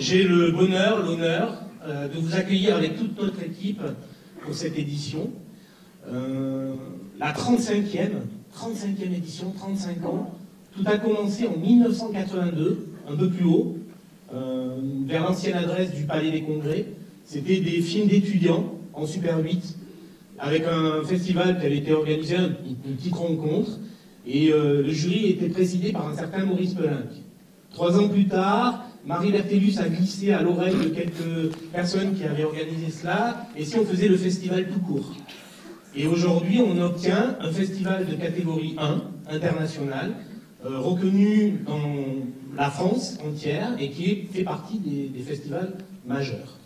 J'ai le bonheur, l'honneur de vous accueillir avec toute notre équipe pour cette édition. La 35e édition, 35 ans. Tout a commencé en 1982, un peu plus haut, vers l'ancienne adresse du Palais des Congrès. C'était des films d'étudiants en Super 8, avec un festival qui avait été organisé, une petite rencontre, et le jury était présidé par un certain Maurice Pelinck. 3 ans plus tard, Marie Bertellus a glissé à l'oreille de quelques personnes qui avaient organisé cela, et si on faisait le festival tout court. Et aujourd'hui, on obtient un festival de catégorie 1, international, reconnu dans la France entière, et qui fait partie des festivals majeurs.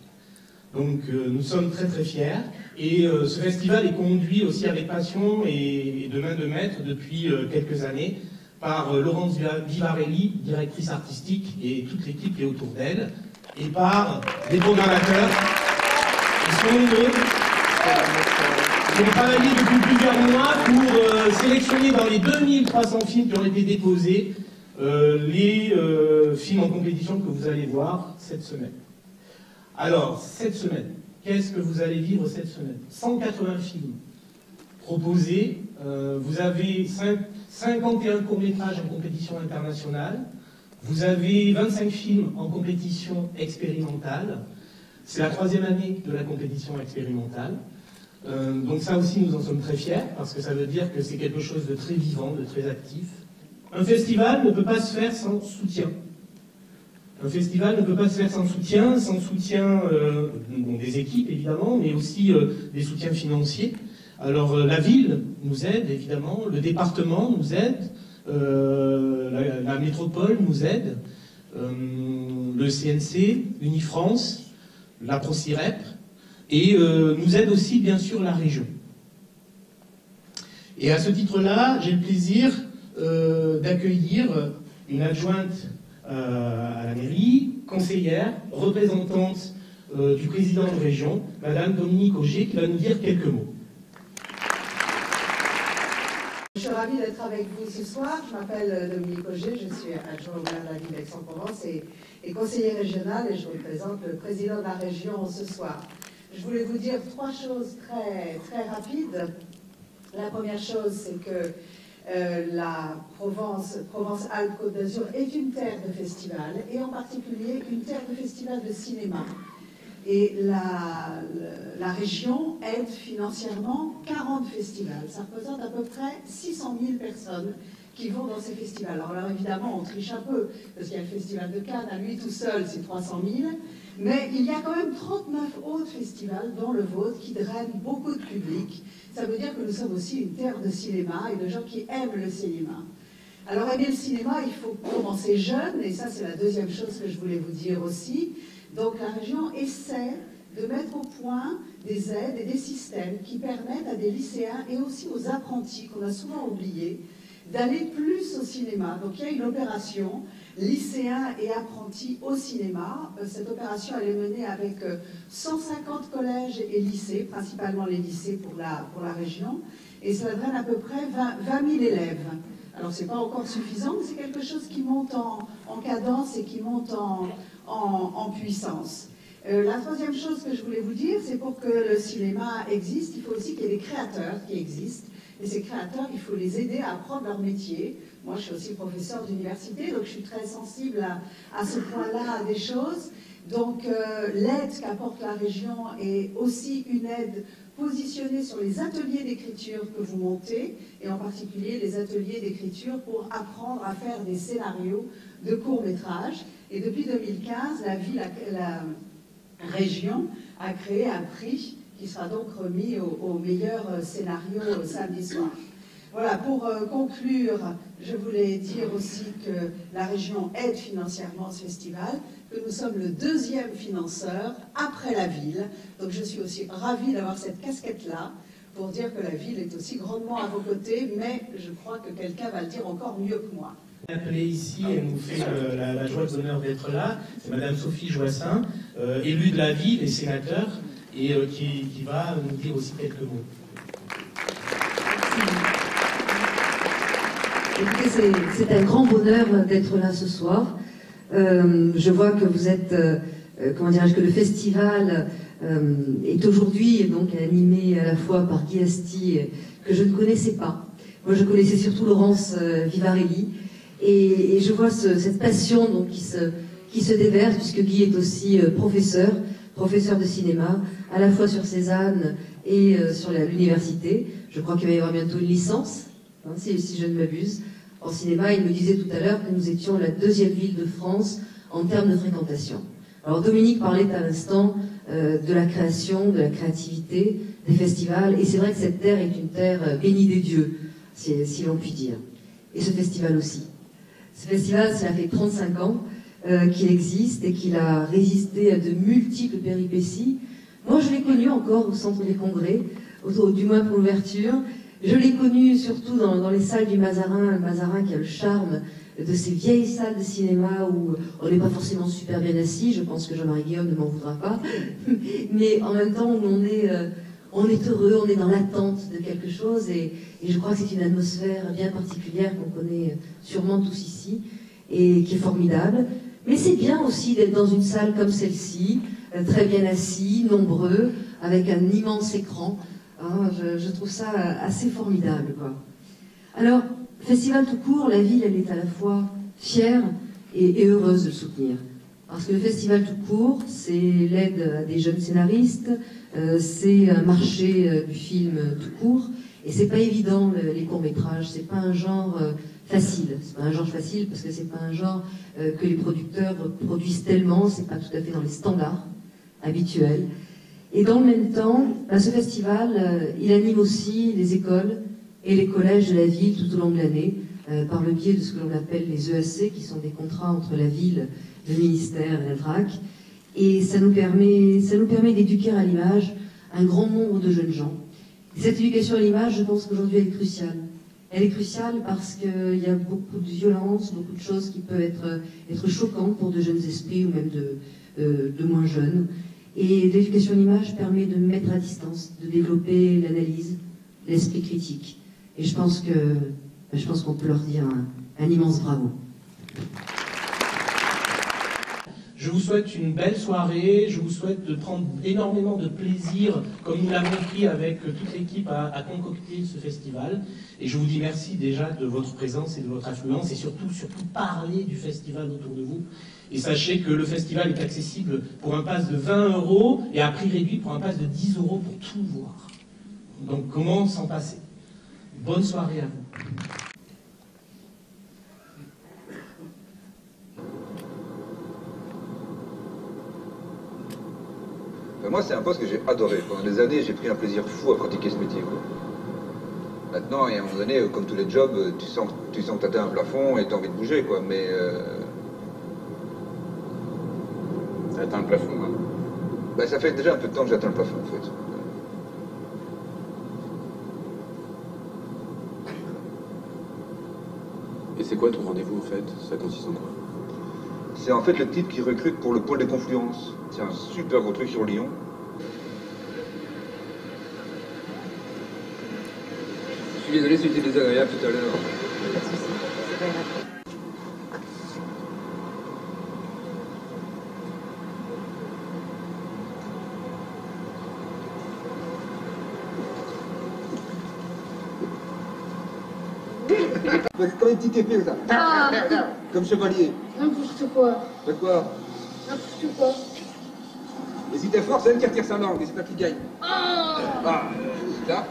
Donc nous sommes très très fiers, et ce festival est conduit aussi avec passion et de main de maître depuis quelques années, par Laurence Vivarelli, directrice artistique, et toute l'équipe qui est autour d'elle, et par des programmateurs qui sont nombreux, qui ont travaillé depuis plusieurs mois pour sélectionner dans les 2300 films qui ont été déposés les films en compétition que vous allez voir cette semaine. Alors, cette semaine, qu'est-ce que vous allez vivre cette semaine? 180 films proposés, vous avez 51 courts-métrages en compétition internationale, vous avez 25 films en compétition expérimentale, c'est la 3e année de la compétition expérimentale, donc ça aussi nous en sommes très fiers, parce que ça veut dire que c'est quelque chose de très vivant, de très actif. Un festival ne peut pas se faire sans soutien. Un festival ne peut pas se faire sans soutien bon, des équipes évidemment, mais aussi des soutiens financiers. Alors la ville nous aide évidemment, le département nous aide, la métropole nous aide, le CNC, Unifrance, la ProCirep, et nous aide aussi bien sûr la région. Et à ce titre-là, j'ai le plaisir d'accueillir une adjointe à la mairie, conseillère, représentante du président de région, Madame Dominique Auger, qui va nous dire quelques mots. Je suis ravie d'être avec vous ce soir. Je m'appelle Dominique Auger, je suis adjointe au maire de la ville d'Aix-en-Provence et conseiller régional, et je représente le président de la région ce soir. Je voulais vous dire 3 choses très, très rapides. La première chose, c'est que la Provence-Alpes-Côte d'Azur est une terre de festival, et en particulier une terre de festival de cinéma. Et la région aide financièrement 40 festivals. Ça représente à peu près 600 000 personnes qui vont dans ces festivals. Alors évidemment, on triche un peu, parce qu'il y a le festival de Cannes, à lui tout seul, c'est 300 000. Mais il y a quand même 39 autres festivals, dont le vôtre, qui drainent beaucoup de public. Ça veut dire que nous sommes aussi une terre de cinéma et de gens qui aiment le cinéma. Alors aimer le cinéma, il faut commencer jeune, et ça c'est la deuxième chose que je voulais vous dire aussi. Donc la région essaie de mettre au point des aides et des systèmes qui permettent à des lycéens et aussi aux apprentis, qu'on a souvent oubliés, d'aller plus au cinéma. Donc il y a une opération lycéens et apprentis au cinéma. Cette opération elle est menée avec 150 collèges et lycées, principalement les lycées pour la région, et cela draine à peu près 20 000 élèves. Alors c'est pas encore suffisant, mais c'est quelque chose qui monte en cadence et qui monte en puissance. La troisième chose que je voulais vous dire, c'est pour que le cinéma existe, il faut aussi qu'il y ait des créateurs qui existent. Et ces créateurs, il faut les aider à apprendre leur métier. Moi, je suis aussi professeure d'université, donc je suis très sensible à ce point-là des choses. Donc l'aide qu'apporte la région est aussi une aide positionner sur les ateliers d'écriture que vous montez, et en particulier les ateliers d'écriture pour apprendre à faire des scénarios de courts-métrages. Et depuis 2015, la région a créé un prix qui sera donc remis au meilleur scénario samedi soir. Voilà, pour conclure, je voulais dire aussi que la région aide financièrement ce festival, que nous sommes le deuxième financeur après la ville. Donc je suis aussi ravie d'avoir cette casquette-là pour dire que la ville est aussi grandement à vos côtés, mais je crois que quelqu'un va le dire encore mieux que moi. Appelée ici, elle nous fait la joie de l'honneur d'être là. C'est Madame Sophie Joissin, élue de la ville et sénateur, et qui va nous dire aussi quelques mots. Écoutez, c'est un grand bonheur d'être là ce soir. Je vois que vous êtes, comment dirais-je, que le festival est aujourd'hui donc animé à la fois par Guy Asti, que je ne connaissais pas. Moi, je connaissais surtout Laurence Vivarelli, et je vois cette passion donc qui se déverse, puisque Guy est aussi professeur de cinéma, à la fois sur Cézanne et sur l'université. Je crois qu'il va y avoir bientôt une licence, hein, si je ne m'abuse, en cinéma. Il me disait tout à l'heure que nous étions la deuxième ville de France en termes de fréquentation. Alors Dominique parlait à l'instant de la création, de la créativité, des festivals, et c'est vrai que cette terre est une terre bénie des dieux, si l'on peut dire. Et ce festival aussi. Ce festival, cela fait 35 ans qu'il existe et qu'il a résisté à de multiples péripéties. Moi, je l'ai connu encore au Centre des Congrès, du moins pour l'ouverture. Je l'ai connu surtout dans les salles du Mazarin, le Mazarin qui a le charme de ces vieilles salles de cinéma où on n'est pas forcément super bien assis. Je pense que Jean-Marie Guillaume ne m'en voudra pas. Mais en même temps, où on est heureux, on est dans l'attente de quelque chose, et je crois que c'est une atmosphère bien particulière qu'on connaît sûrement tous ici, et qui est formidable. Mais c'est bien aussi d'être dans une salle comme celle-ci, très bien assis, nombreux, avec un immense écran. Hein, je trouve ça assez formidable, quoi. Alors, festival tout court, la ville, elle est à la fois fière et heureuse de le soutenir. Parce que le festival tout court, c'est l'aide à des jeunes scénaristes, c'est un marché du film tout court, et c'est pas évident les courts-métrages, c'est pas un genre facile. C'est pas un genre facile parce que c'est pas un genre que les producteurs produisent tellement, c'est pas tout à fait dans les standards habituels. Et dans le même temps, ce festival, il anime aussi les écoles et les collèges de la ville tout au long de l'année, par le biais de ce que l'on appelle les EAC, qui sont des contrats entre la ville, le ministère et la DRAC. Et ça nous permet d'éduquer à l'image un grand nombre de jeunes gens. Et cette éducation à l'image, je pense qu'aujourd'hui, elle est cruciale. Elle est cruciale parce qu'il y a beaucoup de violence, beaucoup de choses qui peuvent être choquantes pour de jeunes esprits ou même de moins jeunes. Et l'éducation à l'image permet de mettre à distance, de développer l'analyse, l'esprit critique. Et je pense qu'on peut leur dire un immense bravo. Je vous souhaite une belle soirée, je vous souhaite de prendre énormément de plaisir, comme nous l'avons pris avec toute l'équipe à concocter ce festival. Et je vous dis merci déjà de votre présence et de votre affluence, et surtout parler du festival autour de vous. Et sachez que le festival est accessible pour un pass de 20 € et à prix réduit pour un pass de 10 € pour tout voir. Donc comment s'en passer? Bonne soirée à vous. Moi, c'est un poste que j'ai adoré. Pendant des années, j'ai pris un plaisir fou à pratiquer ce métier, quoi. Maintenant, il y a un moment donné, comme tous les jobs, tu sens que tu as atteint un plafond et tu as envie de bouger, quoi. Mais ça atteint le plafond, hein. Ben, ça fait déjà un peu de temps que j'atteins le plafond, en fait. Et c'est quoi ton rendez-vous, en fait? Ça consiste en quoi? C'est en fait le type qui recrute pour le pôle des confluences. C'est un super gros truc sur Lyon. Je suis désolé si j'étais désagréable tout à l'heure. Pas de souci, c'est pas grave. Comme une petite épée, ça. Ah. Comme chevalier. N'importe quoi. De quoi? N'importe quoi. Et si t'es fort, c'est elle qui retire sa langue, et c'est toi qui gagne. Ah. Ah, là.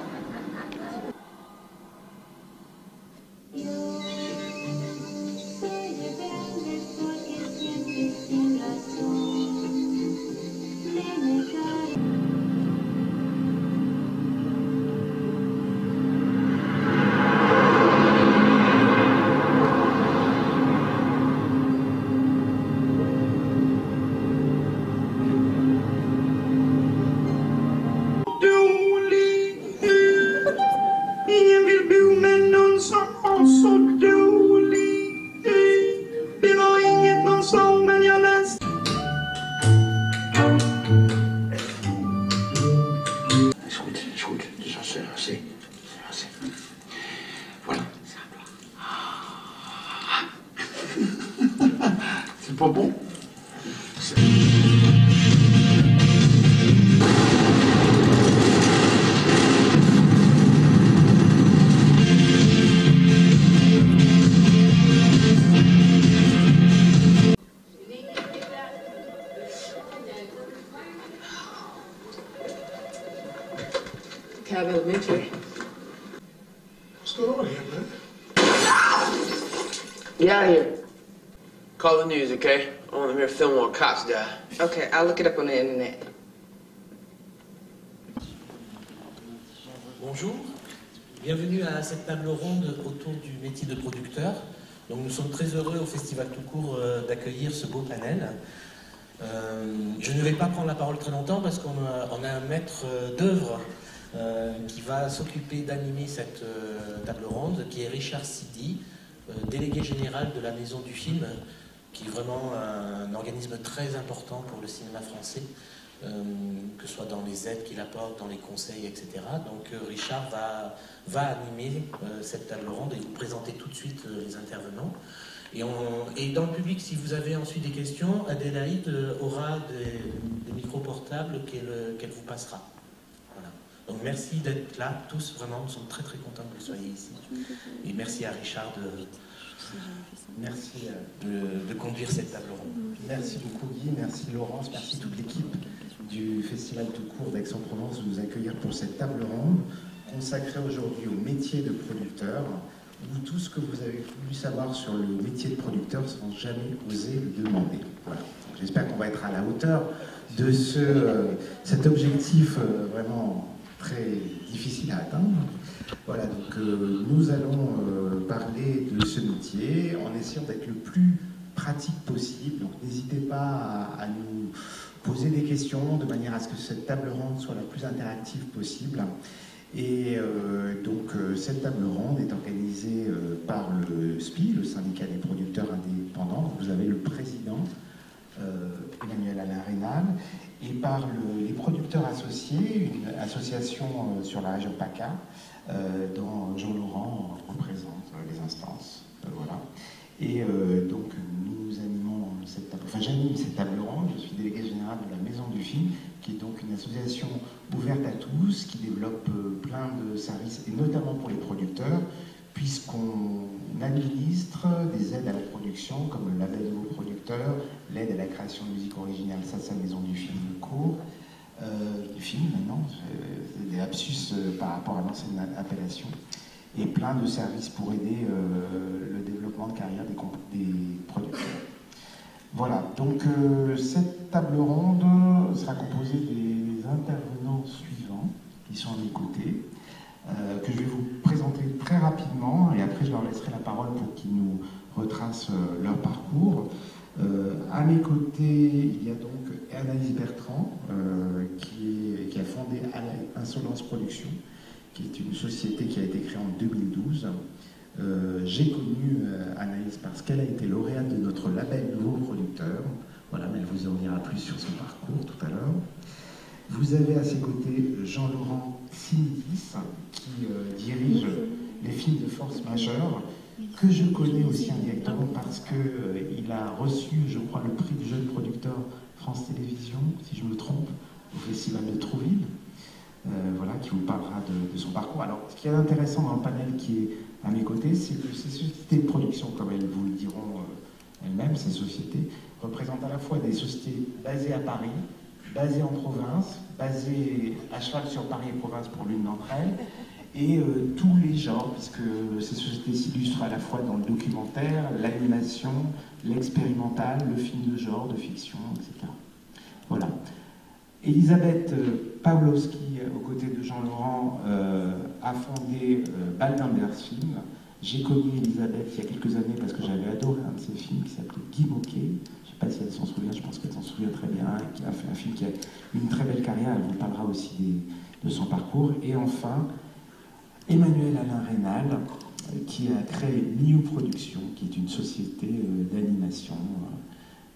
Voilà. C'est pas bon. Cobb Elementary. What's going on here, man? Get out of here. Call the news, okay? I want them here filming while cops die. Okay, I'll look it up on the internet. Bonjour, bienvenue à cette table ronde autour du métier de producteur. Donc nous sommes très heureux au Festival Tout Court d'accueillir ce beau panel. Je ne vais pas prendre la parole très longtemps parce qu'on a un maître d'œuvre qui va s'occuper d'animer cette table ronde, qui est Richard Sidi, délégué général de la Maison du Film, qui est vraiment un organisme très important pour le cinéma français, que ce soit dans les aides qu'il apporte, dans les conseils, etc. Donc Richard va animer cette table ronde et vous présenter tout de suite les intervenants. Et dans le public, si vous avez ensuite des questions, Adélaïde aura des micros portables qu'elle vous passera. Voilà. Donc merci d'être là, tous, vraiment, nous sommes très très contents que vous soyez ici. Et merci à Richard de conduire cette table ronde. Merci beaucoup Guy, merci Laurence, merci toute l'équipe du Festival Tout Court d'Aix-en-Provence de nous accueillir pour cette table ronde consacrée aujourd'hui au métier de producteur, où tout ce que vous avez voulu savoir sur le métier de producteur sans jamais oser le demander. Voilà. J'espère qu'on va être à la hauteur de cet objectif vraiment très difficile à atteindre. Voilà, donc nous allons parler de ce métier en essayant d'être le plus pratique possible. Donc n'hésitez pas à nous poser des questions de manière à ce que cette table ronde soit la plus interactive possible. Et donc cette table ronde est organisée par le SPI, le syndicat des producteurs indépendants. Vous avez le président Emmanuel Alain Rénal, et par les producteurs associés, une association sur la région PACA, dont Jean Laurent représente les instances. Voilà. Et donc nous animons cette table, j'anime cette table ronde. Je suis délégué général de la Maison du Film, qui est donc une association ouverte à tous, qui développe plein de services, et notamment pour les producteurs, puisqu'on administre des aides à la production, comme le label de vos producteurs, l'aide à la création de musique originale, ça c'est la Maison du Film court, du film maintenant, c'est des lapsus par rapport à l'ancienne appellation, et plein de services pour aider le développement de carrière des producteurs. Voilà, donc cette table ronde sera composée des intervenants suivants, qui sont à mes côtés, que je vais vous présenter très rapidement, et après je leur laisserai la parole pour qu'ils nous retracent leur parcours. À mes côtés, il y a donc Anaïs Bertrand, qui a fondé Insolence Production, qui est une société qui a été créée en 2012. J'ai connu Anaïs parce qu'elle a été lauréate de notre label Nouveau Producteur. Voilà, mais elle vous en dira plus sur son parcours tout à l'heure. Vous avez à ses côtés Jean-Laurent Sinidis, qui dirige les films de force majeure, que je connais aussi indirectement parce qu'il a reçu, je crois, le prix du jeune producteur France Télévisions, si je me trompe, au Festival de Trouville. Voilà, qui vous parlera de son parcours. Alors, ce qui est intéressant dans le panel qui est à mes côtés, c'est que ces sociétés de production, comme elles vous le diront elles-mêmes, ces sociétés représentent à la fois des sociétés basées à Paris, basée en province, basée à cheval sur Paris et province pour l'une d'entre elles, et tous les genres, puisque ces sociétés s'illustrent à la fois dans le documentaire, l'animation, l'expérimental, le film de genre, de fiction, etc. Voilà. Elisabeth Pawlowski, aux côtés de Jean-Laurent, a fondé Baldenberg Film. J'ai connu Elisabeth il y a quelques années parce que j'avais adoré un de ses films qui s'appelait Guy Moquet. Je ne sais pas si elle s'en souvient, je pense qu'elle s'en souvient très bien, qui a fait un film qui a une très belle carrière, elle vous parlera aussi de son parcours. Et enfin, Emmanuel Alain Rénal, qui a créé Miu Productions, qui est une société d'animation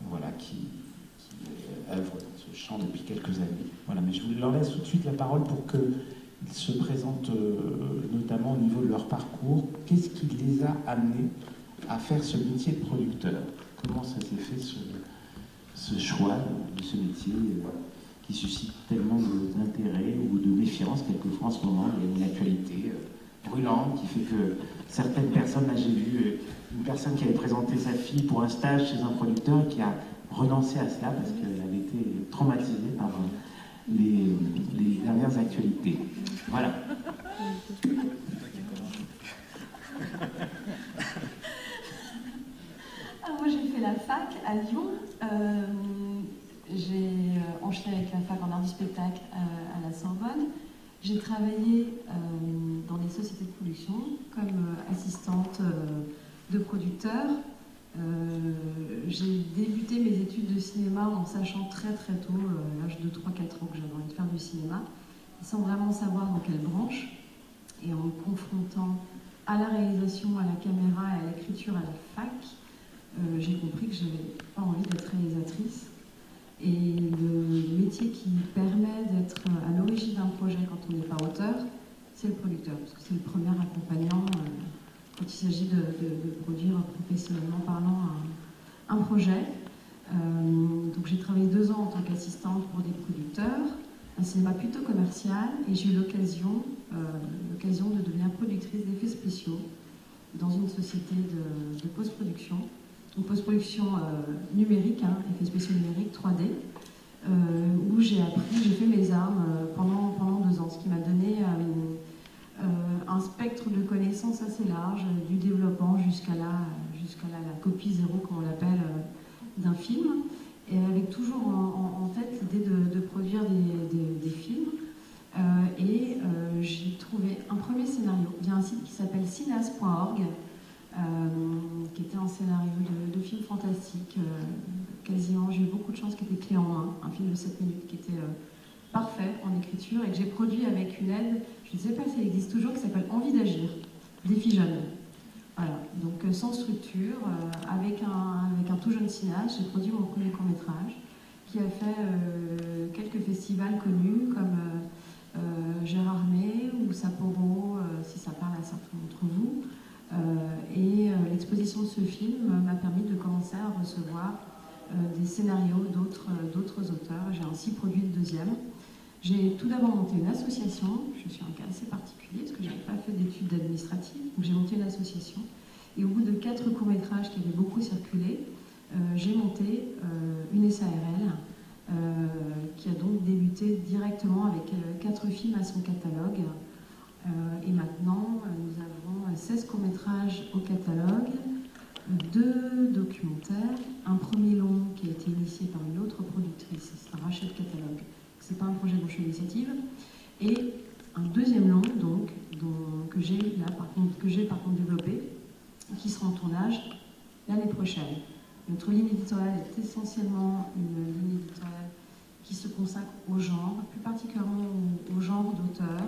voilà, qui œuvre dans ce champ depuis quelques années. Voilà, mais je vous leur laisse tout de suite la parole pour qu'ils se présentent notamment au niveau de leur parcours. Qu'est-ce qui les a amenés à faire ce métier de producteur? Comment ça s'est fait ce choix de ce métier qui suscite tellement d'intérêt ou de méfiance quelquefois en ce moment? Il y a une actualité brûlante qui fait que certaines personnes, là j'ai vu une personne qui avait présenté sa fille pour un stage chez un producteur et qui a renoncé à cela parce qu'elle avait été traumatisée par les dernières actualités. Voilà. Alors moi j'ai fait la fac à Lyon. J'ai enchaîné avec la fac en art du spectacle à la Sorbonne. J'ai travaillé dans des sociétés de production comme assistante de producteur. J'ai débuté mes études de cinéma en sachant très très tôt, à l'âge de 3-4 ans, que j'avais envie de faire du cinéma, sans vraiment savoir dans quelle branche. Et en me confrontant à la réalisation, à la caméra et à l'écriture à la fac, j'ai compris que je n'avais pas envie d'être réalisatrice. Et le métier qui permet d'être à l'origine d'un projet quand on n'est pas auteur, c'est le producteur, parce que c'est le premier accompagnant quand il s'agit de produire professionnellement parlant un projet. Donc j'ai travaillé 2 ans en tant qu'assistante pour des producteurs, un cinéma plutôt commercial, et j'ai eu l'occasion de devenir productrice d'effets spéciaux dans une société de post-production. Une post-production numérique, effets spéciaux numériques 3D, où j'ai fait mes armes pendant 2 ans, ce qui m'a donné un spectre de connaissances assez large, du développement jusqu'à la copie zéro, comme on l'appelle, d'un film, et avec toujours en tête l'idée de produire des films. J'ai trouvé un premier scénario via un site qui s'appelle cineas.org, qui était un scénario de film fantastique, quasiment, j'ai eu beaucoup de chance, qui était clé en main, un film de 7 minutes qui était parfait en écriture et que j'ai produit avec une aide, je ne sais pas si elle existe toujours, qui s'appelle Envie d'agir, Défi Jeune. Voilà, donc sans structure, avec un tout jeune cinéaste, j'ai produit mon premier court-métrage qui a fait quelques festivals connus comme Gérardmer ou Sapporo, si ça parle à certains d'entre vous. L'exposition de ce film m'a permis de commencer à recevoir des scénarios d'autres auteurs. J'ai ainsi produit le deuxième. J'ai tout d'abord monté une association. Je suis un cas assez particulier parce que je n'avais pas fait d'études administratives. Donc j'ai monté une association. Et au bout de 4 courts-métrages qui avaient beaucoup circulé, j'ai monté une SARL qui a donc débuté directement avec 4 films à son catalogue. Et maintenant, nous avons 16 courts-métrages au catalogue, 2 documentaires, un premier long qui a été initié par une autre productrice, c'est un rachat de catalogue, c'est pas un projet dont je suis à l'initiative, et un deuxième long donc, que j'ai par contre développé, qui sera en tournage l'année prochaine. Notre ligne éditoriale est essentiellement une ligne éditoriale qui se consacre au genre, plus particulièrement au genre d'auteur,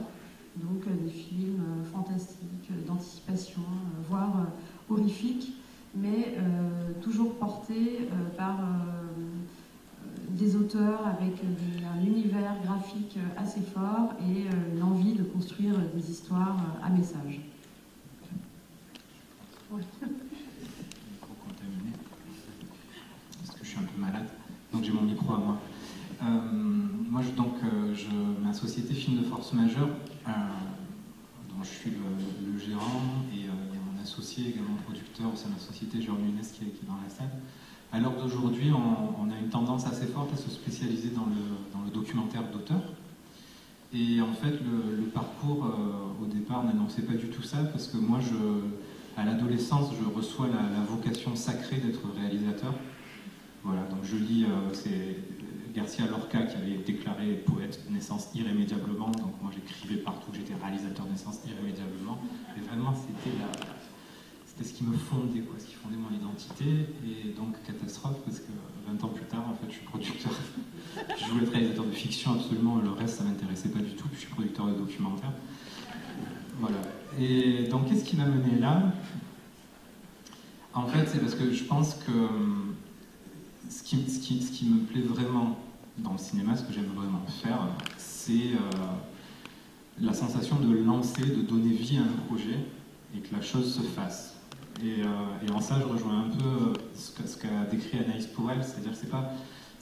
donc des films fantastiques, d'anticipation, voire horrifiques, mais toujours portés par des auteurs avec un univers graphique assez fort et l'envie de construire des histoires à message. Oui. Parce que je suis un peu malade, donc j'ai mon micro à moi. Moi, ma société Film de Force Majeure, dont je suis le gérant, et il y a un associé également producteur au sein de la société, Jérôme Younes, qui est dans la salle. À l'heure d'aujourd'hui, on a une tendance assez forte à se spécialiser dans le documentaire d'auteur. Et en fait, le parcours, au départ, n'annonçait pas du tout ça, parce que moi, à l'adolescence, je reçois la vocation sacrée d'être réalisateur. Voilà, donc je lis, c'est Garcia Lorca qui avait déclaré poète de naissance irrémédiablement, donc moi j'écrivais partout que j'étais réalisateur de naissance irrémédiablement, et vraiment c'était ce qui me fondait, quoi, ce qui fondait mon identité, et donc catastrophe, parce que 20 ans plus tard, en fait, je suis producteur. Je voulais être réalisateur de fiction absolument, le reste ça m'intéressait pas du tout, puis je suis producteur de documentaire. Voilà. Et donc qu'est-ce qui m'a mené là? En fait, c'est parce que je pense que ce qui me plaît vraiment dans le cinéma, ce que j'aime vraiment faire, c'est la sensation de lancer, de donner vie à un projet et que la chose se fasse. Et en ça, je rejoins un peu ce qu'a décrit Anaïs Pourel, c'est-à-dire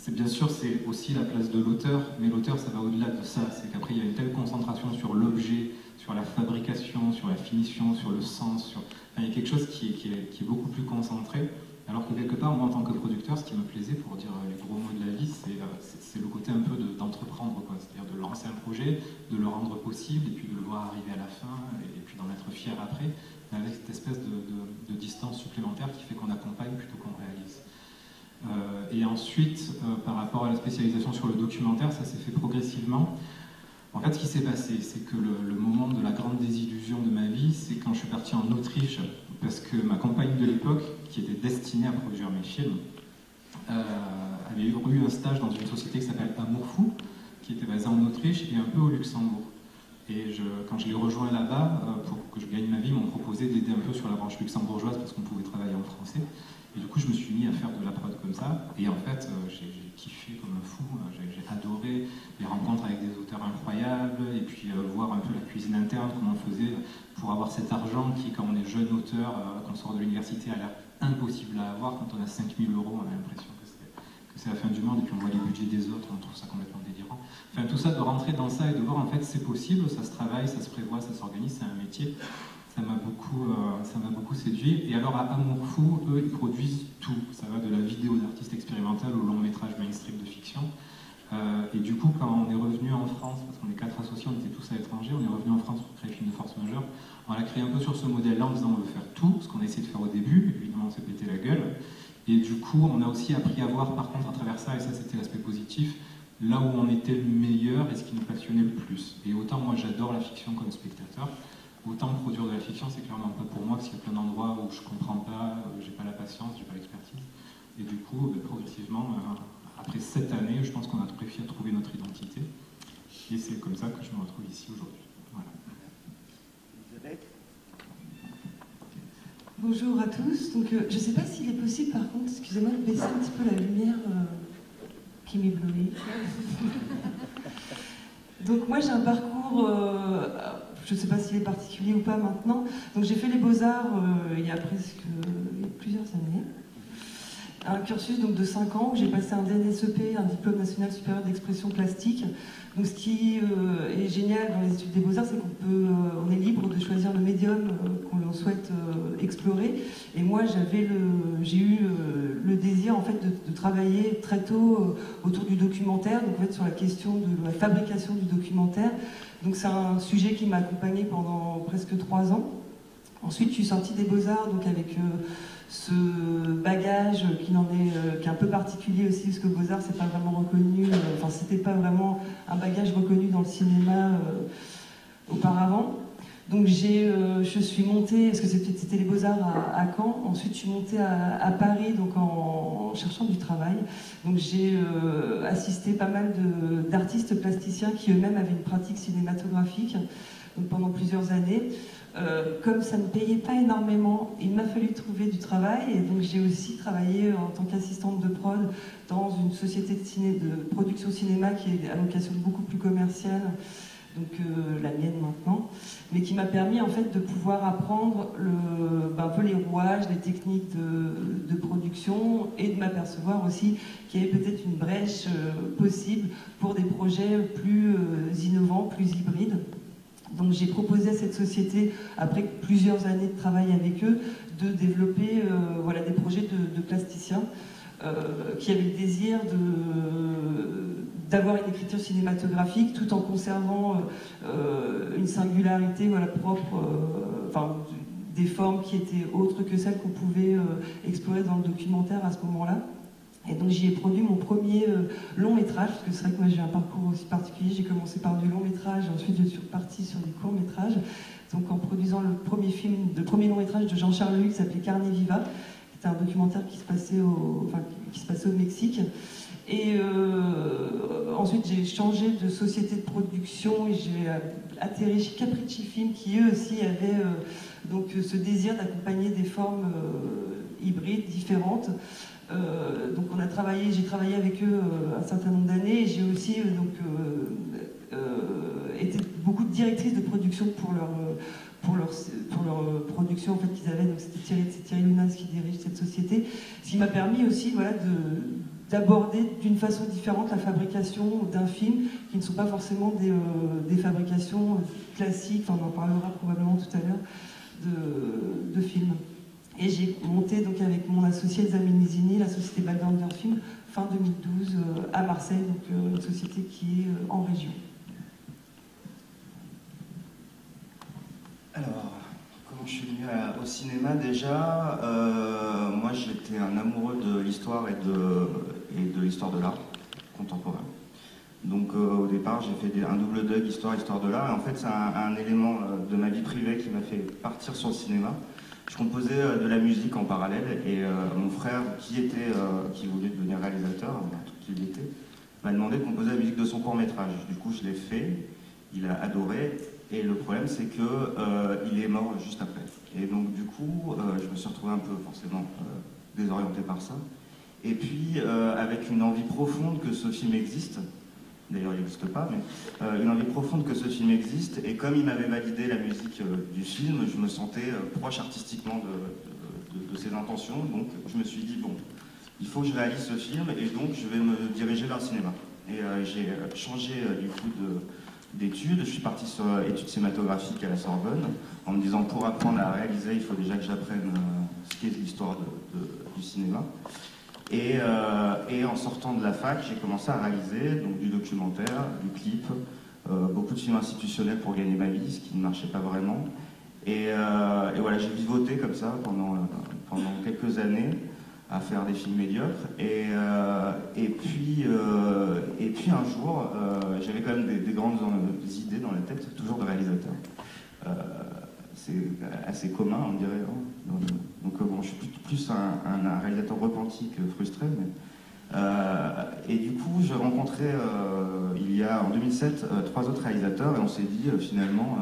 bien sûr, c'est aussi la place de l'auteur, mais l'auteur, ça va au-delà de ça. C'est qu'après, il y a une telle concentration sur l'objet, sur la fabrication, sur la finition, sur le sens, enfin, il y a quelque chose qui est beaucoup plus concentré. Alors que quelque part, moi en tant que producteur, ce qui me plaisait, pour dire les gros mots de la vie, c'est le côté un peu d'entreprendre, quoi. C'est-à-dire de lancer un projet, de le rendre possible, et puis de le voir arriver à la fin, et puis d'en être fier après, avec cette espèce de distance supplémentaire qui fait qu'on accompagne plutôt qu'on réalise. Et ensuite, par rapport à la spécialisation sur le documentaire, ça s'est fait progressivement. En fait, ce qui s'est passé, c'est que le moment de la grande désillusion de ma vie, c'est quand je suis parti en Autriche, parce que ma compagne de l'époque, qui était destinée à produire mes films, avait eu un stage dans une société qui s'appelle Amour Fou, qui était basée en Autriche et un peu au Luxembourg. Et quand je l'ai rejoint là-bas, pour que je gagne ma vie, ils m'ont proposé d'aider un peu sur la branche luxembourgeoise, parce qu'on pouvait travailler en français. Et du coup, je me suis mis à faire de la prod comme ça. Et en fait, j'ai kiffé comme un fou. J'ai adoré les rencontres avec des auteurs incroyables. Et puis voir un peu la cuisine interne, comment on faisait pour avoir cet argent qui, quand on est jeune auteur, quand on sort de l'université, a l'air impossible à avoir. Quand on a 5 000 €, on a l'impression que c'est la fin du monde. Et puis on voit les budgets des autres, on trouve ça complètement délirant. Enfin, tout ça, de rentrer dans ça et de voir en fait c'est possible, ça se travaille, ça se prévoit, ça s'organise, c'est un métier. Ça m'a beaucoup séduit. Et alors à Amour Fou, eux, ils produisent tout. Ça va de la vidéo d'artiste expérimental au long métrage mainstream de fiction. Et du coup, quand on est revenu en France, parce qu'on est 4 associés, on était tous à l'étranger, on est revenu en France pour créer Film de Force Majeure, on l'a créé un peu sur ce modèle-là en disant on veut faire tout, ce qu'on a essayé de faire au début, évidemment on s'est pété la gueule. Et du coup, on a aussi appris à voir par contre à travers ça, et ça c'était l'aspect positif, là où on était le meilleur et ce qui nous passionnait le plus. Et autant moi j'adore la fiction comme spectateur, autant produire de la fiction, c'est clairement pas pour moi, parce qu'il y a plein d'endroits où je comprends pas, j'ai pas la patience, j'ai pas l'expertise. Et du coup, progressivement, après 7 années, je pense qu'on a réussi à trouver notre identité. Et c'est comme ça que je me retrouve ici aujourd'hui. Voilà. Bonjour à tous. Donc, je ne sais pas s'il est possible, par contre, excusez-moi, de baisser un petit peu la lumière qui m'éblouit. Donc moi, j'ai un parcours... je ne sais pas s'il est particulier ou pas maintenant. Donc j'ai fait les Beaux-Arts il y a plusieurs années. Un cursus donc, de 5 ans où j'ai passé un DNSEP, un diplôme national supérieur d'expression plastique. Donc ce qui est génial dans les études des Beaux-Arts, c'est qu'on est libre de choisir le médium qu'on souhaite explorer. Et moi, j'ai eu le désir en fait, de travailler très tôt autour du documentaire, donc en fait, sur la question de la fabrication du documentaire. Donc c'est un sujet qui m'a accompagnée pendant presque 3 ans. Ensuite, je suis sortie des Beaux-Arts donc avec ce bagage qui est un peu particulier aussi, parce que Beaux-Arts, c'est pas vraiment reconnu, enfin c'était pas vraiment un bagage reconnu dans le cinéma auparavant. Donc je suis montée, parce que c'était les Beaux-Arts à Caen, ensuite je suis montée à Paris donc en cherchant du travail. Donc j'ai assisté pas mal d'artistes plasticiens qui eux-mêmes avaient une pratique cinématographique donc pendant plusieurs années. Comme ça ne payait pas énormément, il m'a fallu trouver du travail et donc j'ai aussi travaillé en tant qu'assistante de prod dans une société de production cinéma qui est à vocation beaucoup plus commerciale, donc la mienne maintenant, mais qui m'a permis en fait de pouvoir apprendre un peu les rouages, les techniques de production et de m'apercevoir aussi qu'il y avait peut-être une brèche possible pour des projets plus innovants, plus hybrides. Donc j'ai proposé à cette société, après plusieurs années de travail avec eux, de développer des projets de plasticiens qui avait le désir d'avoir une écriture cinématographique tout en conservant une singularité propre, des formes qui étaient autres que celles qu'on pouvait explorer dans le documentaire à ce moment-là. Et donc j'y ai produit mon premier long métrage, parce que c'est vrai que moi j'ai un parcours aussi particulier, j'ai commencé par du long métrage, ensuite je suis repartie sur du court métrage, donc en produisant le premier long métrage de Jean-Charles Lehuc qui s'appelait Carne Viva, qui était un documentaire qui se passait au Mexique. Et ensuite j'ai changé de société de production et j'ai atterri chez Capricci Film, qui eux aussi avaient donc ce désir d'accompagner des formes hybrides, différentes. Donc j'ai travaillé avec eux un certain nombre d'années et j'ai aussi été beaucoup de directrice de production pour leur production en fait qu'ils avaient. Donc c'était Thierry Lounas qui dirige cette société, ce qui m'a permis aussi d'aborder d'une façon différente la fabrication d'un film, qui ne sont pas forcément des fabrications classiques, on en parlera probablement tout à l'heure, de films. Et j'ai monté donc avec mon associé Zamil Nizini la société Backgrounder Film fin 2012 à Marseille, donc une société qui est en région. Alors, comment je suis venu au cinéma déjà moi j'étais un amoureux de l'histoire et de l'histoire de l'art contemporain. Donc au départ j'ai fait un double DUG histoire de l'art, et en fait c'est un élément de ma vie privée qui m'a fait partir sur le cinéma. Je composais de la musique en parallèle, et mon frère qui voulait devenir réalisateur, qu'il était, m'a demandé de composer la musique de son court-métrage. Du coup je l'ai fait, il a adoré, et le problème c'est que il est mort juste après. Et donc du coup je me suis retrouvé un peu forcément désorienté par ça. Et puis avec une envie profonde que ce film existe. D'ailleurs, il n'existe pas, mais une envie profonde que ce film existe. Et comme il m'avait validé la musique du film, je me sentais proche artistiquement de ses intentions. Donc, je me suis dit, bon, il faut que je réalise ce film, et donc je vais me diriger vers le cinéma. Et j'ai changé du coup d'études. Je suis parti sur études cinématographiques à la Sorbonne, en me disant, pour apprendre à réaliser, il faut déjà que j'apprenne ce qu'est l'histoire du cinéma. Et en sortant de la fac, j'ai commencé à réaliser donc, du documentaire, du clip, beaucoup de films institutionnels pour gagner ma vie, ce qui ne marchait pas vraiment. Et voilà, j'ai vivoté comme ça pendant quelques années à faire des films médiocres. Et puis un jour, j'avais quand même des grandes idées dans la tête, toujours de réalisateur. C'est assez commun, on dirait. Hein, donc bon, je suis plus un réalisateur repenti que frustré. Et du coup, j'ai rencontré, en 2007, 3 autres réalisateurs, et on s'est dit, finalement,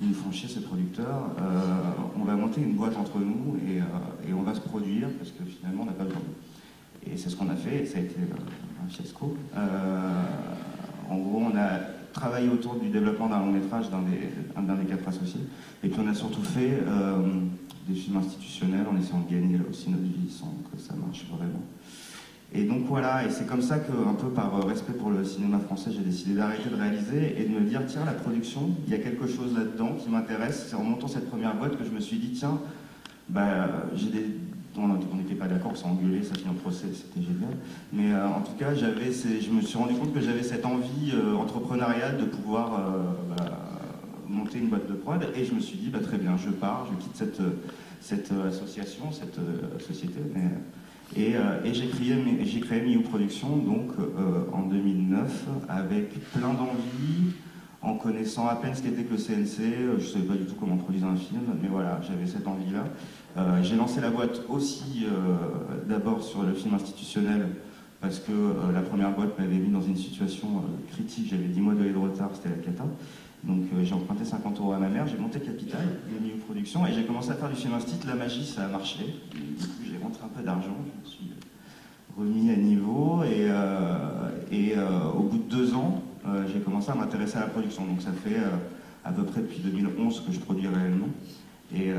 ils nous font chier ces producteurs, on va monter une boîte entre nous, et on va se produire, parce que finalement, on n'a pas besoin d'eux. Et c'est ce qu'on a fait, et ça a été un fiasco. En gros, on a travaillé autour du développement d'un long métrage d'un des 4 associés, et puis on a surtout fait des films institutionnels en essayant de gagner aussi notre vie sans que ça marche vraiment. Et donc voilà, et c'est comme ça que, un peu par respect pour le cinéma français, j'ai décidé d'arrêter de réaliser et de me dire, tiens, la production, il y a quelque chose là-dedans qui m'intéresse. C'est en montant cette première boîte que je me suis dit, tiens, on n'était pas d'accord, on s'est engueulé, ça finit en procès, c'était génial. Mais en tout cas, je me suis rendu compte que j'avais cette envie entrepreneuriale de pouvoir monter une boîte de prod, et je me suis dit, très bien, je pars, je quitte cette association, cette société, et j'ai créé Miu Productions donc en 2009 avec plein d'envie, en connaissant à peine ce qu'était que le CNC. Je ne savais pas du tout comment produire un film, mais voilà, j'avais cette envie-là. J'ai lancé la boîte aussi d'abord sur le film institutionnel, parce que la première boîte m'avait mis dans une situation critique, j'avais 10 mois de retard, c'était la cata. Donc j'ai emprunté 50 € à ma mère, j'ai monté Capital, de Miu Productions, et j'ai commencé à faire du film instit. La magie, ça a marché. Du coup, j'ai rentré un peu d'argent, je me suis remis à niveau, et au bout de 2 ans, j'ai commencé à m'intéresser à la production. Donc ça fait à peu près depuis 2011 que je produis réellement. Et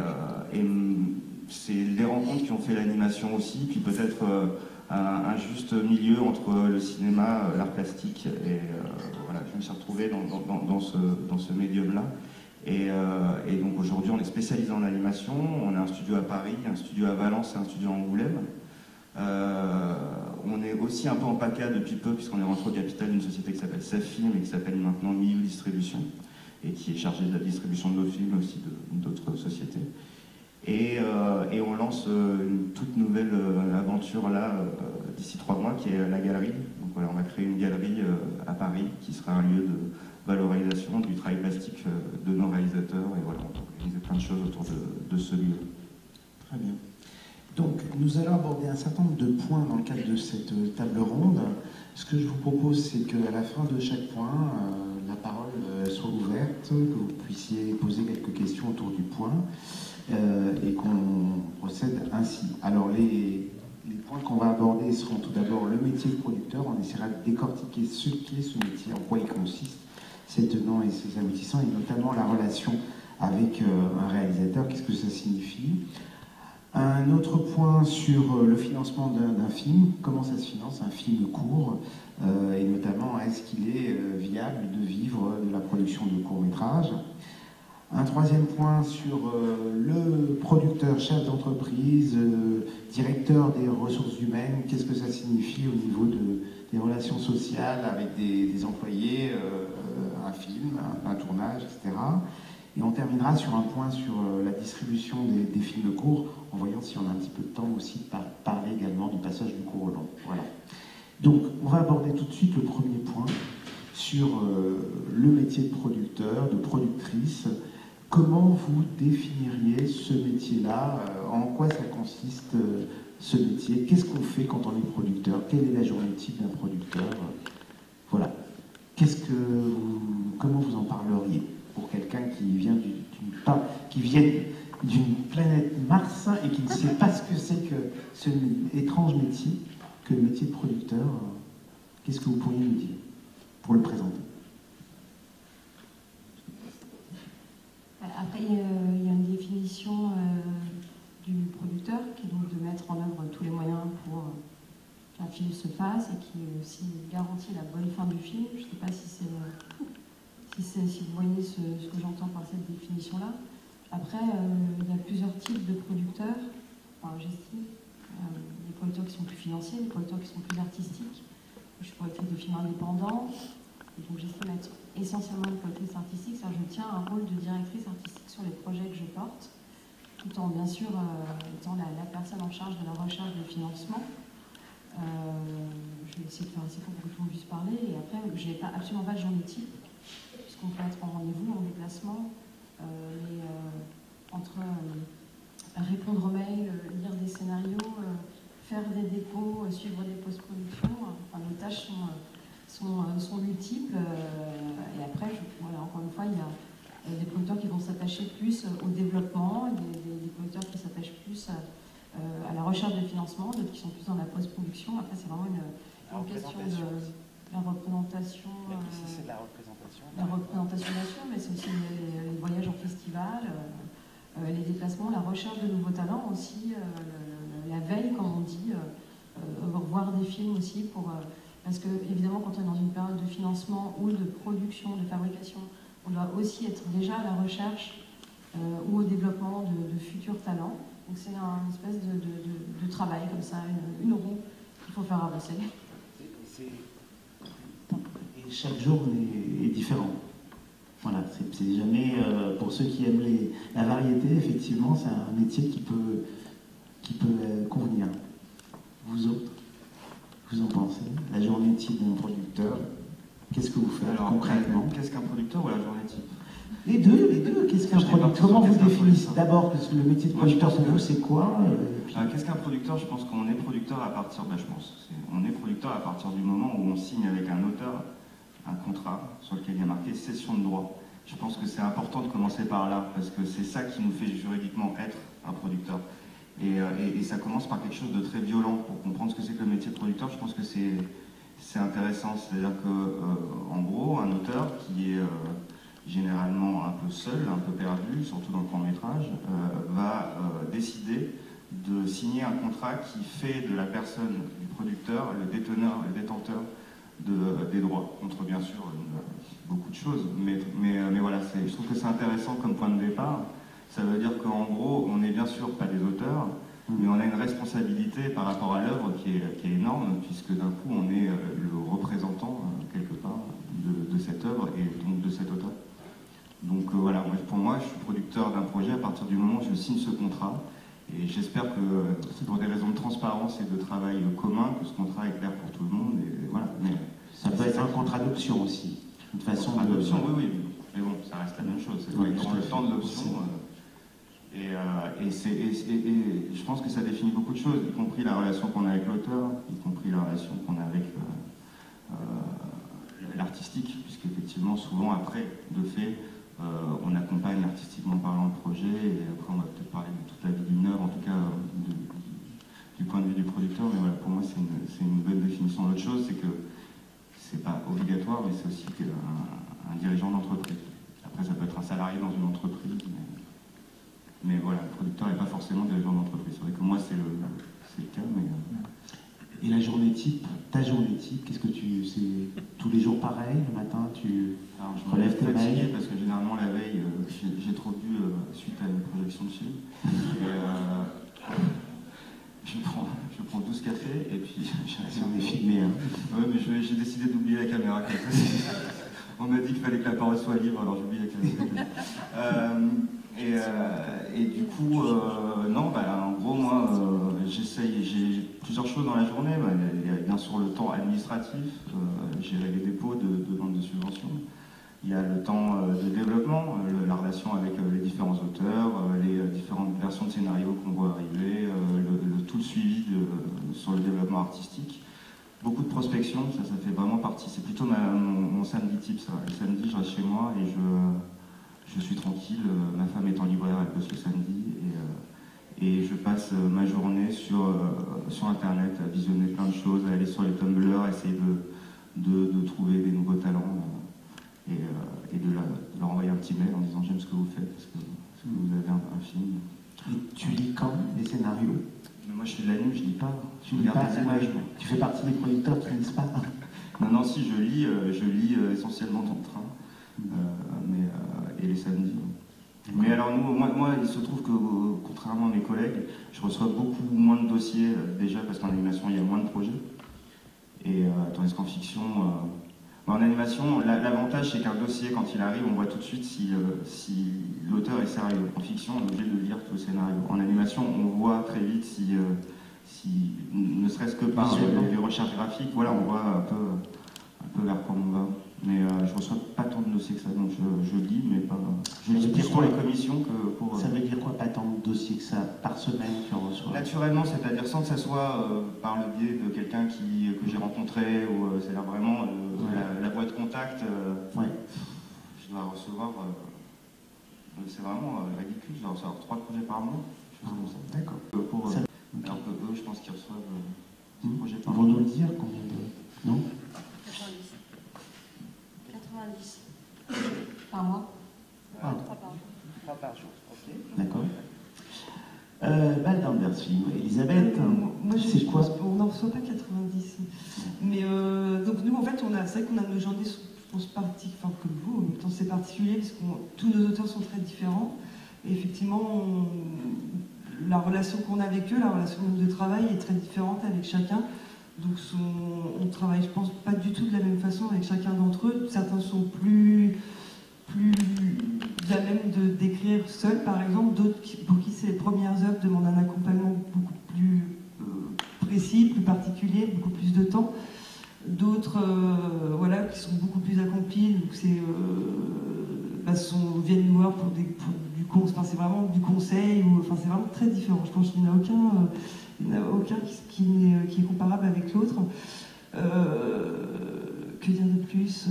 c'est les rencontres qui ont fait l'animation aussi, puis peut-être un juste milieu entre le cinéma, l'art plastique, et voilà, je me suis retrouvé dans ce médium-là. Et donc aujourd'hui, on est spécialisé en animation. On a un studio à Paris, un studio à Valence et un studio à Angoulême. On est aussi un peu en PACA depuis peu, puisqu'on est rentré au capital d'une société qui s'appelle Safilm et qui s'appelle maintenant Milieu Distribution, et qui est chargée de la distribution de nos films aussi d'autres sociétés. Et on lance une toute nouvelle aventure là, d'ici 3 mois, qui est la galerie. Donc voilà, on va créer une galerie à Paris, qui sera un lieu de valorisation du travail plastique de nos réalisateurs. Et voilà, on va organiser plein de choses autour de ce lieu. Très bien. Donc, nous allons aborder un certain nombre de points dans le cadre de cette table ronde. Ce que je vous propose, c'est qu'à la fin de chaque point, la parole soit ouverte, que vous puissiez poser quelques questions autour du point et qu'on procède ainsi. Alors, les points qu'on va aborder seront tout d'abord le métier de producteur. On essaiera de décortiquer ce qu'est ce métier, en quoi il consiste, ses tenants et ses aboutissants, et notamment la relation avec un réalisateur, qu'est-ce que ça signifie. Un autre point sur le financement d'un film, comment ça se finance, un film court, et notamment est-ce qu'il est viable de vivre de la production de courts-métrages. Un troisième point sur le producteur, chef d'entreprise, directeur des ressources humaines, qu'est-ce que ça signifie au niveau des relations sociales avec des employés, un film, un tournage, etc. Et on terminera sur un point sur la distribution des films courts, en voyant si on a un petit peu de temps aussi de parler également du passage du court au long. Voilà. Donc, on va aborder tout de suite le premier point sur le métier de producteur, de productrice. Comment vous définiriez ce métier-là? En quoi ça consiste ce métier? Qu'est-ce qu'on fait quand on est producteur? Quelle est la journée type d'un producteur? Voilà. Comment vous en parleriez pour quelqu'un qui vient d'une planète Mars et qui ne sait pas ce que c'est que ce étrange métier, que le métier de producteur? Qu'est-ce que vous pourriez nous dire pour le présenter? Après, il y a une définition du producteur qui est donc de mettre en œuvre tous les moyens pour qu'un film se fasse et qui aussi garantit la bonne fin du film. Je ne sais pas si vous voyez ce que j'entends par cette définition-là. Après, il y a plusieurs types de producteurs, enfin, j'estime. Les producteurs qui sont plus financiers, les producteurs qui sont plus artistiques. Je suis productrice de films indépendants, et donc j'estime être essentiellement une productrice artistique, c'est-à-dire je tiens un rôle de directrice artistique sur les projets que je porte, tout en bien sûr étant la personne en charge de la recherche de financement. Je vais essayer de faire assez court pour que tout le monde puisse parler, et après je n'ai absolument pas de journée type, puisqu'on peut être en rendez-vous, en déplacement, entre répondre aux mails, lire des scénarios, faire des dépôts, suivre des post-productions, enfin, les tâches sont multiples, et après, voilà, encore une fois, il y a des producteurs qui vont s'attacher plus au développement, des producteurs qui s'attachent plus à la recherche de financement, d'autres qui sont plus dans la post-production. Après, c'est vraiment une question de la représentation. C'est de la représentation. La représentation, bien sûr, mais c'est aussi les voyages en festival, les déplacements, la recherche de nouveaux talents aussi, la veille, comme on dit, voir des films aussi parce que, évidemment, quand on est dans une période de financement ou de production, de fabrication, on doit aussi être déjà à la recherche ou au développement de futurs talents. Donc c'est une espèce de travail comme ça, une roue qu'il faut faire avancer. Et chaque jour est différent. Voilà, c'est jamais, pour ceux qui aiment la variété, effectivement, c'est un métier qui peut convenir. Vous autres, vous en pensez? La journée type d'un producteur, qu'est-ce que vous faites concrètement? Qu'est-ce qu'un producteur ou la journée type? Les deux. Qu'est-ce qu'un producteur? Comment vous définissez d'abord? Parce que le métier de producteur pour vous, c'est quoi? Qu'est-ce qu'un producteur? Je pense qu'on est producteur à partir, on est producteur à partir du moment où on signe avec un auteur un contrat sur lequel il y a marqué cession de droit. Je pense que c'est important de commencer par là, parce que c'est ça qui nous fait juridiquement être un producteur. Et ça commence par quelque chose de très violent. Pour comprendre ce que c'est que le métier de producteur, je pense que c'est intéressant. C'est-à-dire qu'en gros, un auteur qui est généralement un peu seul, un peu perdu, surtout dans le court-métrage, va décider de signer un contrat qui fait de la personne, du producteur, le détenteur des droits, contre bien sûr beaucoup de choses. Mais voilà, je trouve que c'est intéressant comme point de départ. Ça veut dire qu'en gros, on n'est bien sûr pas des auteurs, Mais on a une responsabilité par rapport à l'œuvre qui est énorme, puisque d'un coup on est le représentant, quelque part, de cette œuvre et donc de cet auteur. Donc voilà, pour moi, je suis producteur d'un projet à partir du moment où je signe ce contrat. Et j'espère que, pour des raisons de transparence et de travail commun, que ce contrat est clair pour tout le monde. Et voilà. Mais ça peut être un contrat d'option aussi. Une façon d'option, oui. Mais bon, ça reste la même chose. C'est dans le temps de l'option. Et je pense que ça définit beaucoup de choses, y compris la relation qu'on a avec l'auteur, y compris la relation qu'on a avec l'artistique, puisqu'effectivement, souvent après, de fait, on accompagne artistiquement parlant le projet, et après on va peut-être parler de toute la vie d'une œuvre, en tout cas du point de vue du producteur, mais voilà, pour moi c'est une bonne définition. L'autre chose, c'est que c'est pas obligatoire, mais c'est aussi un dirigeant d'entreprise. Après, ça peut être un salarié dans une entreprise, mais voilà, le producteur n'est pas forcément dirigeant d'entreprise. C'est vrai que moi c'est le cas, mais... Et la journée type, ta journée type, qu'est-ce que c'est tous les jours pareil, le matin tu relèves tes mails? Parce que généralement la veille, j'ai trop bu suite à une projection de film. Je prends 12 cafés et puis on est filmé. Hein. Ouais, mais j'ai décidé d'oublier la caméra. On m'a dit qu'il fallait que la parole soit libre, alors j'oublie la caméra. Et du coup, non, en gros, moi, j'ai plusieurs choses dans la journée. Il y a bien sûr le temps administratif, gérer les dépôts de demande de subvention. Il y a le temps de développement, la relation avec les différents auteurs, les différentes versions de scénarios qu'on voit arriver, tout le suivi sur le développement artistique. Beaucoup de prospection, ça fait vraiment partie. C'est plutôt mon samedi type, ça. Le samedi, je reste chez moi et je suis tranquille, ma femme est en libraire, elle bosse le samedi, et je passe ma journée sur Internet à visionner plein de choses, à aller sur les Tumblr, à essayer de trouver des nouveaux talents, et de leur envoyer un petit mail en disant j'aime ce que vous faites, est-ce que vous avez un film. Et tu lis quand les scénarios? Mais moi je fais de la nuit, je lis pas. Tu lis pas, tu fais partie des producteurs qui ne lisent pas? Non, si, je lis essentiellement dans le train. Et les samedis. Mais alors moi, il se trouve que, contrairement à mes collègues, je reçois beaucoup moins de dossiers, déjà parce qu'en animation, il y a moins de projets. Et tandis qu'en fiction, en animation, l'avantage, c'est qu'un dossier, quand il arrive, on voit tout de suite si l'auteur est sérieux. En fiction, on est obligé de lire tout le scénario. En animation, on voit très vite si ne serait-ce que par les recherches graphiques, voilà, on voit un peu vers quoi on va. Mais je reçois pas tant de dossiers que ça, donc je lis, mais pas... Je lis plus pour les commissions que pour... Ça veut dire quoi, pas tant de dossiers que ça, par semaine tu en reçois? Naturellement, c'est-à-dire sans que ça soit par le biais de quelqu'un que j'ai rencontré, ou c'est-à-dire vraiment la voie de contact. Je dois recevoir... c'est vraiment ridicule, je dois recevoir 3 projets par mois, chose comme ça. D'accord. Alors que eux, je pense qu'ils reçoivent 6 projets par mois. Ils vont nous le dire combien de... Non? 90 par mois. 3 par jour. Ok. D'accord. Baldanders film. Elisabeth, moi, c'est quoi? On n'en reçoit pas 90. Mais donc nous, en fait, c'est vrai qu'on a nos journées, je pense, comme vous, en même temps c'est particulier, parce que tous nos auteurs sont très différents. Et effectivement, la relation qu'on a avec eux, la relation de travail est très différente avec chacun. Donc on travaille, je pense, pas du tout de la même façon avec chacun d'entre eux. Certains sont plus à même d'écrire seuls, par exemple. D'autres pour qui c'est les premières œuvres demandent un accompagnement beaucoup plus précis, plus particulier, beaucoup plus de temps. D'autres, qui sont beaucoup plus accomplis. Donc viennent nous voir pour du conseil. Enfin, c'est vraiment du conseil. C'est vraiment très différent. Je pense qu'il n'y en a aucun. Il n'y en a aucun qui est comparable avec l'autre. Que dire de plus?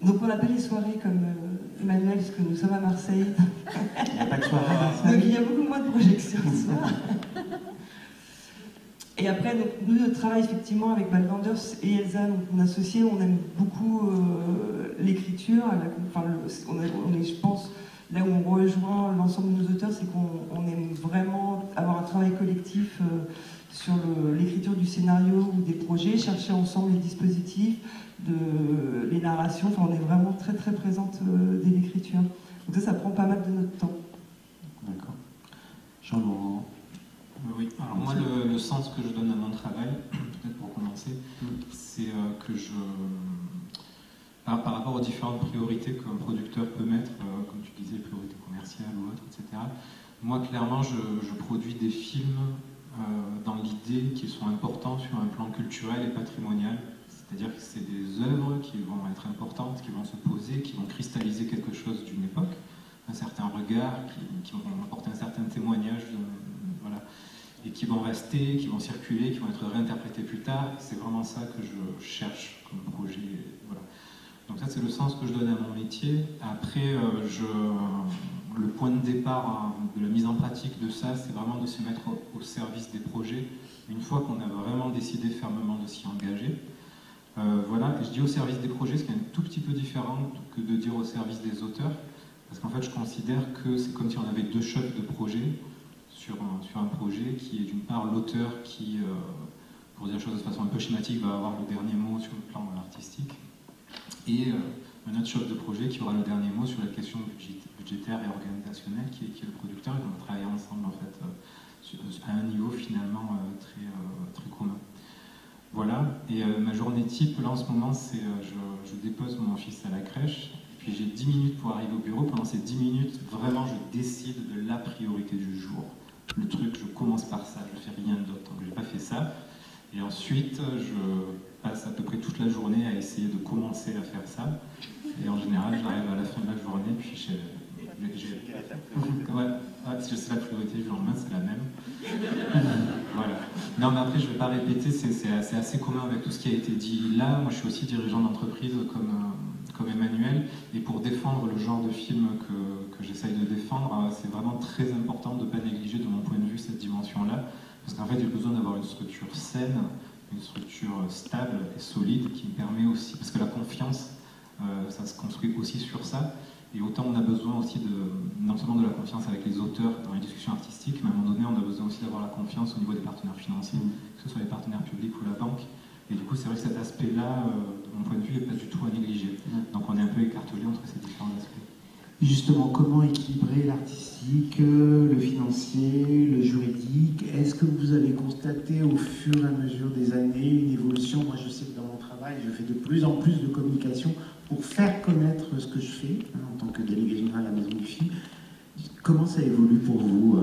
Donc on n'a pas les soirées comme Emmanuel, parce que nous sommes à Marseille. Il n'y a pas de soirée à Marseille. Donc il y a beaucoup moins de projections ce soir. Et après, donc, nous, notre travail effectivement avec Baldanders et Elsa, donc, mon associé, on aime beaucoup l'écriture. On est, je pense, là où on rejoint l'ensemble de nos auteurs, c'est qu'on aime vraiment avoir un travail collectif sur l'écriture du scénario ou des projets, chercher ensemble les dispositifs, les narrations. Enfin, on est vraiment très très présente dès l'écriture. Donc ça prend pas mal de notre temps. D'accord. Jean-Laurent. Oui, alors moi le sens que je donne à mon travail, peut-être pour commencer, c'est que par rapport aux différentes priorités qu'un producteur peut mettre, comme tu disais, priorités commerciales ou autres, etc. Moi clairement je produis des films dans l'idée qu'ils sont importants sur un plan culturel et patrimonial. C'est-à-dire que c'est des œuvres qui vont être importantes, qui vont se poser, qui vont cristalliser quelque chose d'une époque, un certain regard, qui vont apporter un certain témoignage, voilà, et qui vont rester, qui vont circuler, qui vont être réinterprétés plus tard. C'est vraiment ça que je cherche comme projet. Voilà. Donc ça, c'est le sens que je donne à mon métier. Après, le point de départ de la mise en pratique de ça, c'est vraiment de se mettre au service des projets, une fois qu'on a vraiment décidé fermement de s'y engager. Voilà, et je dis au service des projets, ce qui est un tout petit peu différent que de dire au service des auteurs, parce qu'en fait je considère que c'est comme si on avait deux chefs de projet sur un projet qui est d'une part l'auteur qui, pour dire les choses de façon un peu schématique, va avoir le dernier mot sur le plan artistique, et un autre chef de projet qui aura le dernier mot sur la question budgétaire et organisationnelle, qui est le producteur, et on va travailler ensemble en fait, à un niveau finalement très commun. Voilà, et ma journée type, là en ce moment, c'est je dépose mon fils à la crèche, puis j'ai 10 minutes pour arriver au bureau. Pendant ces 10 minutes, vraiment, je décide de la priorité du jour. Le truc, je commence par ça, je ne fais rien d'autre, donc je n'ai pas fait ça. Et ensuite, je passe à peu près toute la journée à essayer de commencer à faire ça. Et en général, j'arrive à la fin de la journée, puis c'est la priorité du lendemain, c'est la même. Voilà. Non, mais après, je ne vais pas répéter, c'est assez commun avec tout ce qui a été dit là. Moi, je suis aussi dirigeant d'entreprise comme Emmanuel, et pour défendre le genre de film que j'essaye de défendre, c'est vraiment très important de ne pas négliger, de mon point de vue, cette dimension-là, parce qu'en fait, j'ai besoin d'avoir une structure saine, une structure stable et solide, qui me permet aussi, parce que la confiance, ça se construit aussi sur ça. Et autant on a besoin aussi non seulement de la confiance avec les auteurs dans les discussions artistiques, mais à un moment donné, on a besoin aussi d'avoir la confiance au niveau des partenaires financiers, que ce soit les partenaires publics ou la banque. Et du coup, c'est vrai que cet aspect-là, de mon point de vue, n'est pas du tout à négliger. Donc on est un peu écartelé entre ces différents aspects. Justement, comment équilibrer l'artistique, le financier, le juridique? Est-ce que vous avez constaté au fur et à mesure des années une évolution? Moi, je sais que dans mon travail, je fais de plus en plus de communication pour faire connaître ce que je fais, en tant que délégué général à la Maison du Film. Comment ça évolue pour vous?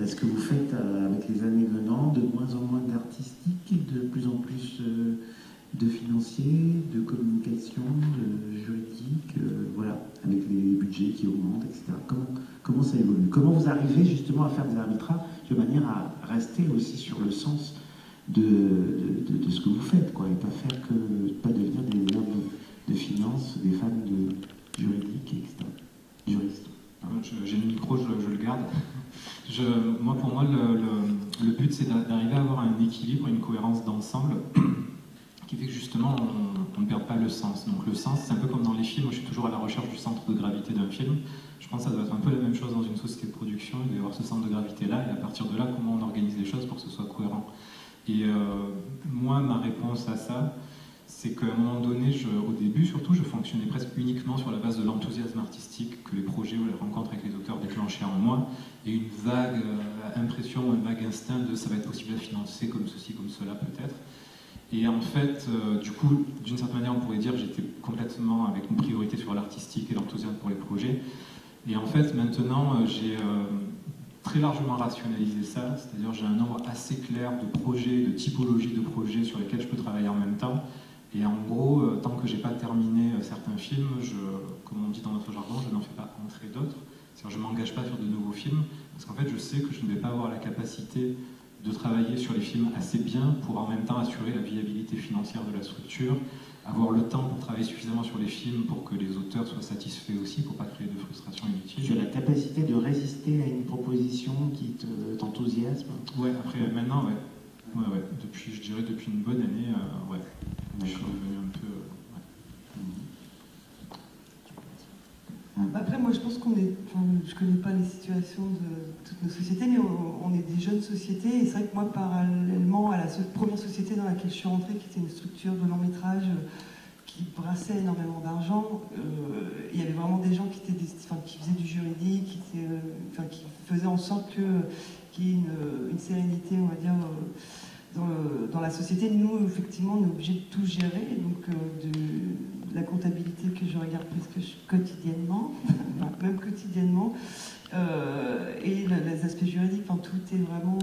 Est-ce que vous faites, avec les années venant, de moins en moins d'artistique, de plus en plus de financier, de communication, de juridique, voilà, avec les budgets qui augmentent, etc. Comment ça évolue? Comment vous arrivez justement à faire des arbitrages de manière à rester aussi sur le sens de ce que vous faites, quoi, et pas devenir des hommes de finance, des femmes de juridique, etc. Juristes. J'ai le micro, je le garde. Pour moi, le but, c'est d'arriver à avoir un équilibre, une cohérence d'ensemble qui fait que justement, on ne perd pas le sens. Donc le sens, c'est un peu comme dans les films. Moi, je suis toujours à la recherche du centre de gravité d'un film. Je pense que ça doit être un peu la même chose dans une société de production. Il doit y avoir ce centre de gravité-là, et à partir de là, comment on organise les choses pour que ce soit cohérent. Et moi, ma réponse à ça, c'est qu'à un moment donné, au début surtout, je fonctionnais presque uniquement sur la base de l'enthousiasme artistique que les projets ou les rencontres avec les auteurs déclenchaient en moi, et une vague impression, un vague instinct de ça va être possible à financer comme ceci, comme cela peut-être. Et en fait, du coup, d'une certaine manière, on pourrait dire que j'étais complètement avec une priorité sur l'artistique et l'enthousiasme pour les projets. Et en fait, maintenant, j'ai très largement rationalisé ça, c'est-à-dire j'ai un nombre assez clair de projets, de typologies de projets sur lesquels je peux travailler en même temps. Et en gros, tant que je n'ai pas terminé certains films, comme on dit dans notre jargon, je n'en fais pas entrer d'autres. C'est-à-dire je ne m'engage pas sur de nouveaux films, parce qu'en fait je sais que je ne vais pas avoir la capacité de travailler sur les films assez bien pour en même temps assurer la viabilité financière de la structure, avoir le temps pour travailler suffisamment sur les films pour que les auteurs soient satisfaits aussi, pour ne pas créer de frustration inutile. Tu as la capacité de résister à une proposition qui t'enthousiasme? Ouais, après maintenant, ouais. Ouais. Je dirais depuis une bonne année, ouais. Je suis revenu un peu... Après, moi, je pense qu'on est... Enfin, je connais pas les situations de toutes nos sociétés, mais on est des jeunes sociétés. Et c'est vrai que moi, parallèlement à la première société dans laquelle je suis rentrée, qui était une structure de long métrage qui brassait énormément d'argent, il y avait vraiment des gens qui faisaient du juridique, qui faisait en sorte qu'il y ait une sérénité, on va dire, dans la société. Nous, effectivement, on est obligé de tout gérer, donc de la comptabilité que je regarde presque quotidiennement, même quotidiennement, et les aspects juridiques, enfin, tout est vraiment...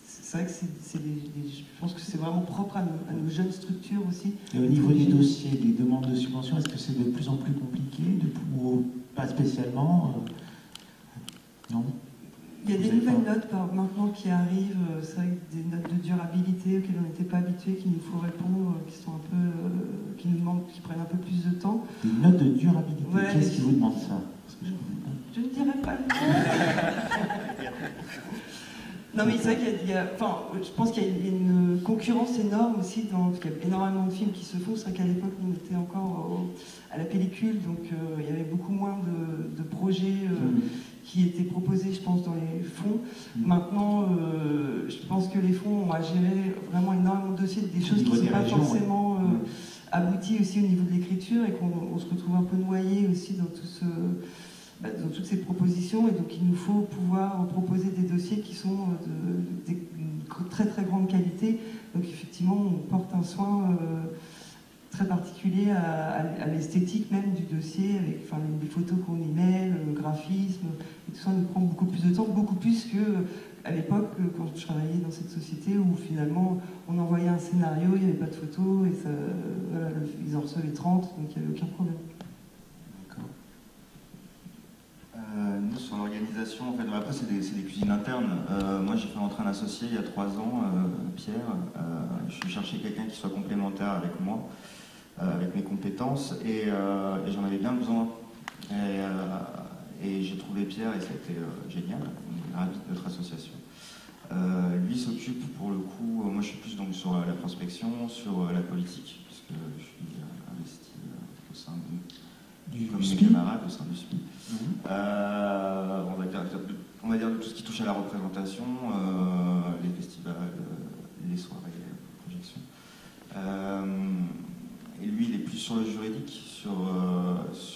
c'est vrai que je pense que c'est vraiment propre à nos jeunes structures aussi. Et au niveau des dossiers, des demandes de subventions, est-ce que c'est de plus en plus compliqué ou pas spécialement Non. Il y a des nouvelles notes maintenant qui arrivent, c'est vrai que des notes de durabilité auxquelles on n'était pas habitué, qu'il nous faut répondre, qui sont un peu, qui nous demandent, qui prennent un peu plus de temps. Des notes de durabilité, ouais, qu'est-ce qui vous demande ça? Parce que je ne dirais pas le nom. Non mais c'est vrai qu'il y a, enfin, je pense qu'il y a une concurrence énorme aussi, parce qu'il y a énormément de films qui se font. C'est vrai qu'à l'époque on était encore à la pellicule, donc il y avait beaucoup moins de projets qui étaient proposés, je pense, dans les fonds. Maintenant, je pense que les fonds ont à gérer vraiment énormément de dossiers, des choses qui ne sont pas forcément abouties aussi au niveau de l'écriture, et qu'on se retrouve un peu noyé aussi dans tout ce... dans toutes ces propositions, et donc il nous faut pouvoir proposer des dossiers qui sont d'une très très grande qualité. Donc effectivement, on porte un soin très particulier à l'esthétique même du dossier, avec les photos qu'on y met, le graphisme, et tout ça nous prend beaucoup plus de temps, beaucoup plus qu'à l'époque quand je travaillais dans cette société où finalement on envoyait un scénario, il n'y avait pas de photos, et ça, voilà, ils en recevaient 30, donc il n'y avait aucun problème. Nous, sur l'organisation, en fait, après, c'est des cuisines internes. Moi, j'ai fait rentrer un associé il y a 3 ans, Pierre. Je suis cherché quelqu'un qui soit complémentaire avec moi, avec mes compétences, et j'en avais bien besoin. Et j'ai trouvé Pierre, et ça a été génial. On est ravis de notre association. Lui s'occupe, pour le coup, moi je suis plus donc sur la prospection, sur la politique, puisque je suis investi au sein comme mes camarades au sein du SPI. On va dire de tout ce qui touche à la représentation, les festivals, les soirées, les projections. Et lui, il est plus sur le juridique, sur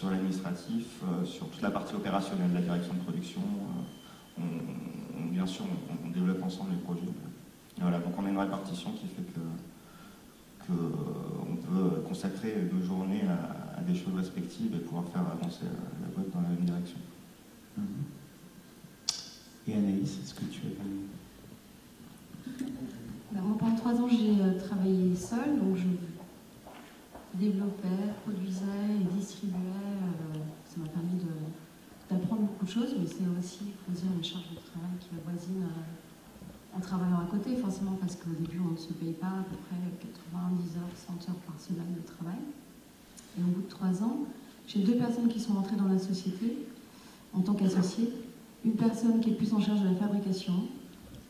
l'administratif, sur toute la partie opérationnelle, la direction de production. Bien sûr, on développe ensemble les projets. Et voilà, donc on a une répartition qui fait qu'on peut consacrer 2 journées à des choses respectives et pouvoir faire avancer la boîte dans la même direction. Et Anaïs, est-ce que tu as... Moi, pendant 3 ans, j'ai travaillé seule, donc je développais, produisais et distribuais. Ça m'a permis d'apprendre beaucoup de choses, mais c'est aussi, il faut dire, une charge de travail qui avoisine en travaillant à côté, forcément, parce qu'au début, on ne se paye pas à peu près 90 heures, 100 heures par semaine de travail. Et au bout de 3 ans, j'ai 2 personnes qui sont entrées dans la société en tant qu'associées. Une personne qui est plus en charge de la fabrication,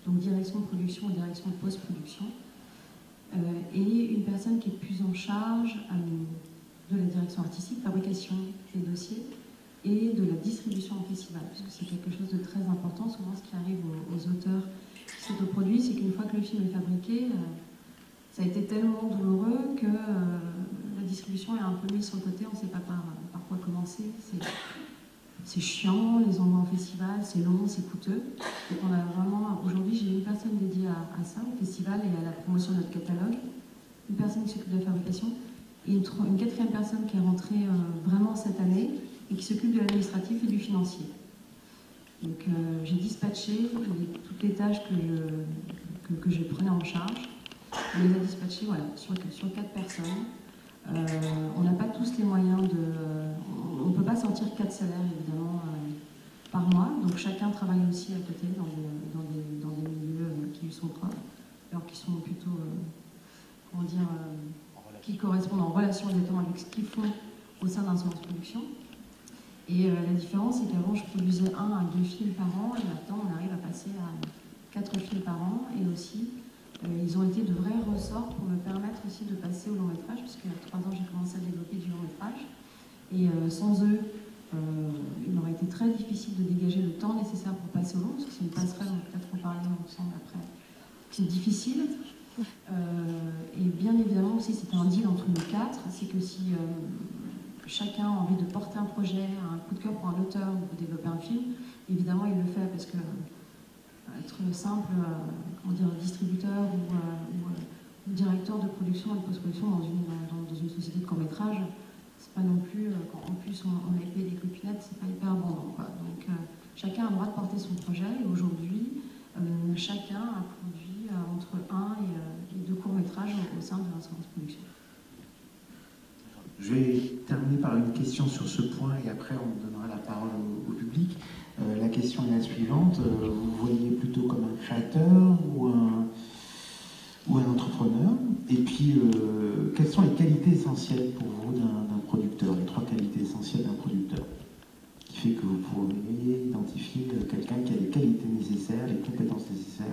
donc direction de production ou direction de post-production, et une personne qui est plus en charge de la direction artistique, fabrication des dossiers, et de la distribution en festival, parce que c'est quelque chose de très important. Souvent, ce qui arrive aux auteurs qui s'autoproduisent, c'est qu'une fois que le film est fabriqué, ça a été tellement douloureux que la distribution est un peu mise sur le côté, on ne sait pas par quoi commencer. C'est chiant, les envois en festival, c'est long, c'est coûteux. Donc on a vraiment, aujourd'hui, j'ai une personne dédiée à ça, au festival et à la promotion de notre catalogue, une personne qui s'occupe de la fabrication, et une 4e personne qui est rentrée vraiment cette année et qui s'occupe de l'administratif et du financier. Donc j'ai dispatché toutes les tâches que je prenais en charge. On les a dispatchées, voilà, sur 4 personnes. On n'a pas tous les moyens de... On ne peut pas sortir 4 salaires, évidemment, par mois. Donc chacun travaille aussi à côté dans des milieux qui lui sont propres, alors qui sont plutôt, comment dire, qui correspondent en relation exactement avec ce qu'ils font au sein d'un centre de production. Et la différence, c'est qu'avant, je produisais 1 à 2 films par an, et maintenant, on arrive à passer à 4 films par an, et aussi... ils ont été de vrais ressorts pour me permettre aussi de passer au long métrage, puisque il y a 3 ans j'ai commencé à développer du long métrage. Et sans eux, il m'aurait été très difficile de dégager le temps nécessaire pour passer au long, parce que c'est une passerelle, on peut peut-être en parler ensemble après. C'est difficile. Et bien évidemment aussi, c'était un deal entre nous 4, c'est que si chacun a envie de porter un projet, un coup de cœur pour un auteur ou pour développer un film, évidemment il le fait parce que être simple distributeur ou directeur de production et de post-production dans une société de court-métrage, c'est pas non plus, quand en plus on a payé des copinettes, c'est pas hyper abondant, quoi. Donc chacun a le droit de porter son projet et aujourd'hui chacun a produit entre 1 et 2 courts-métrages au sein de l'Insolence Production. Je vais terminer par une question sur ce point et après on donnera la parole au public. La question est la suivante. Vous voyez plutôt comme un créateur ou un entrepreneur? Et puis, quelles sont les qualités essentielles pour vous d'un producteur? Les 3 qualités essentielles d'un producteur qui fait que vous pourriez identifier quelqu'un qui a les qualités nécessaires, les compétences nécessaires,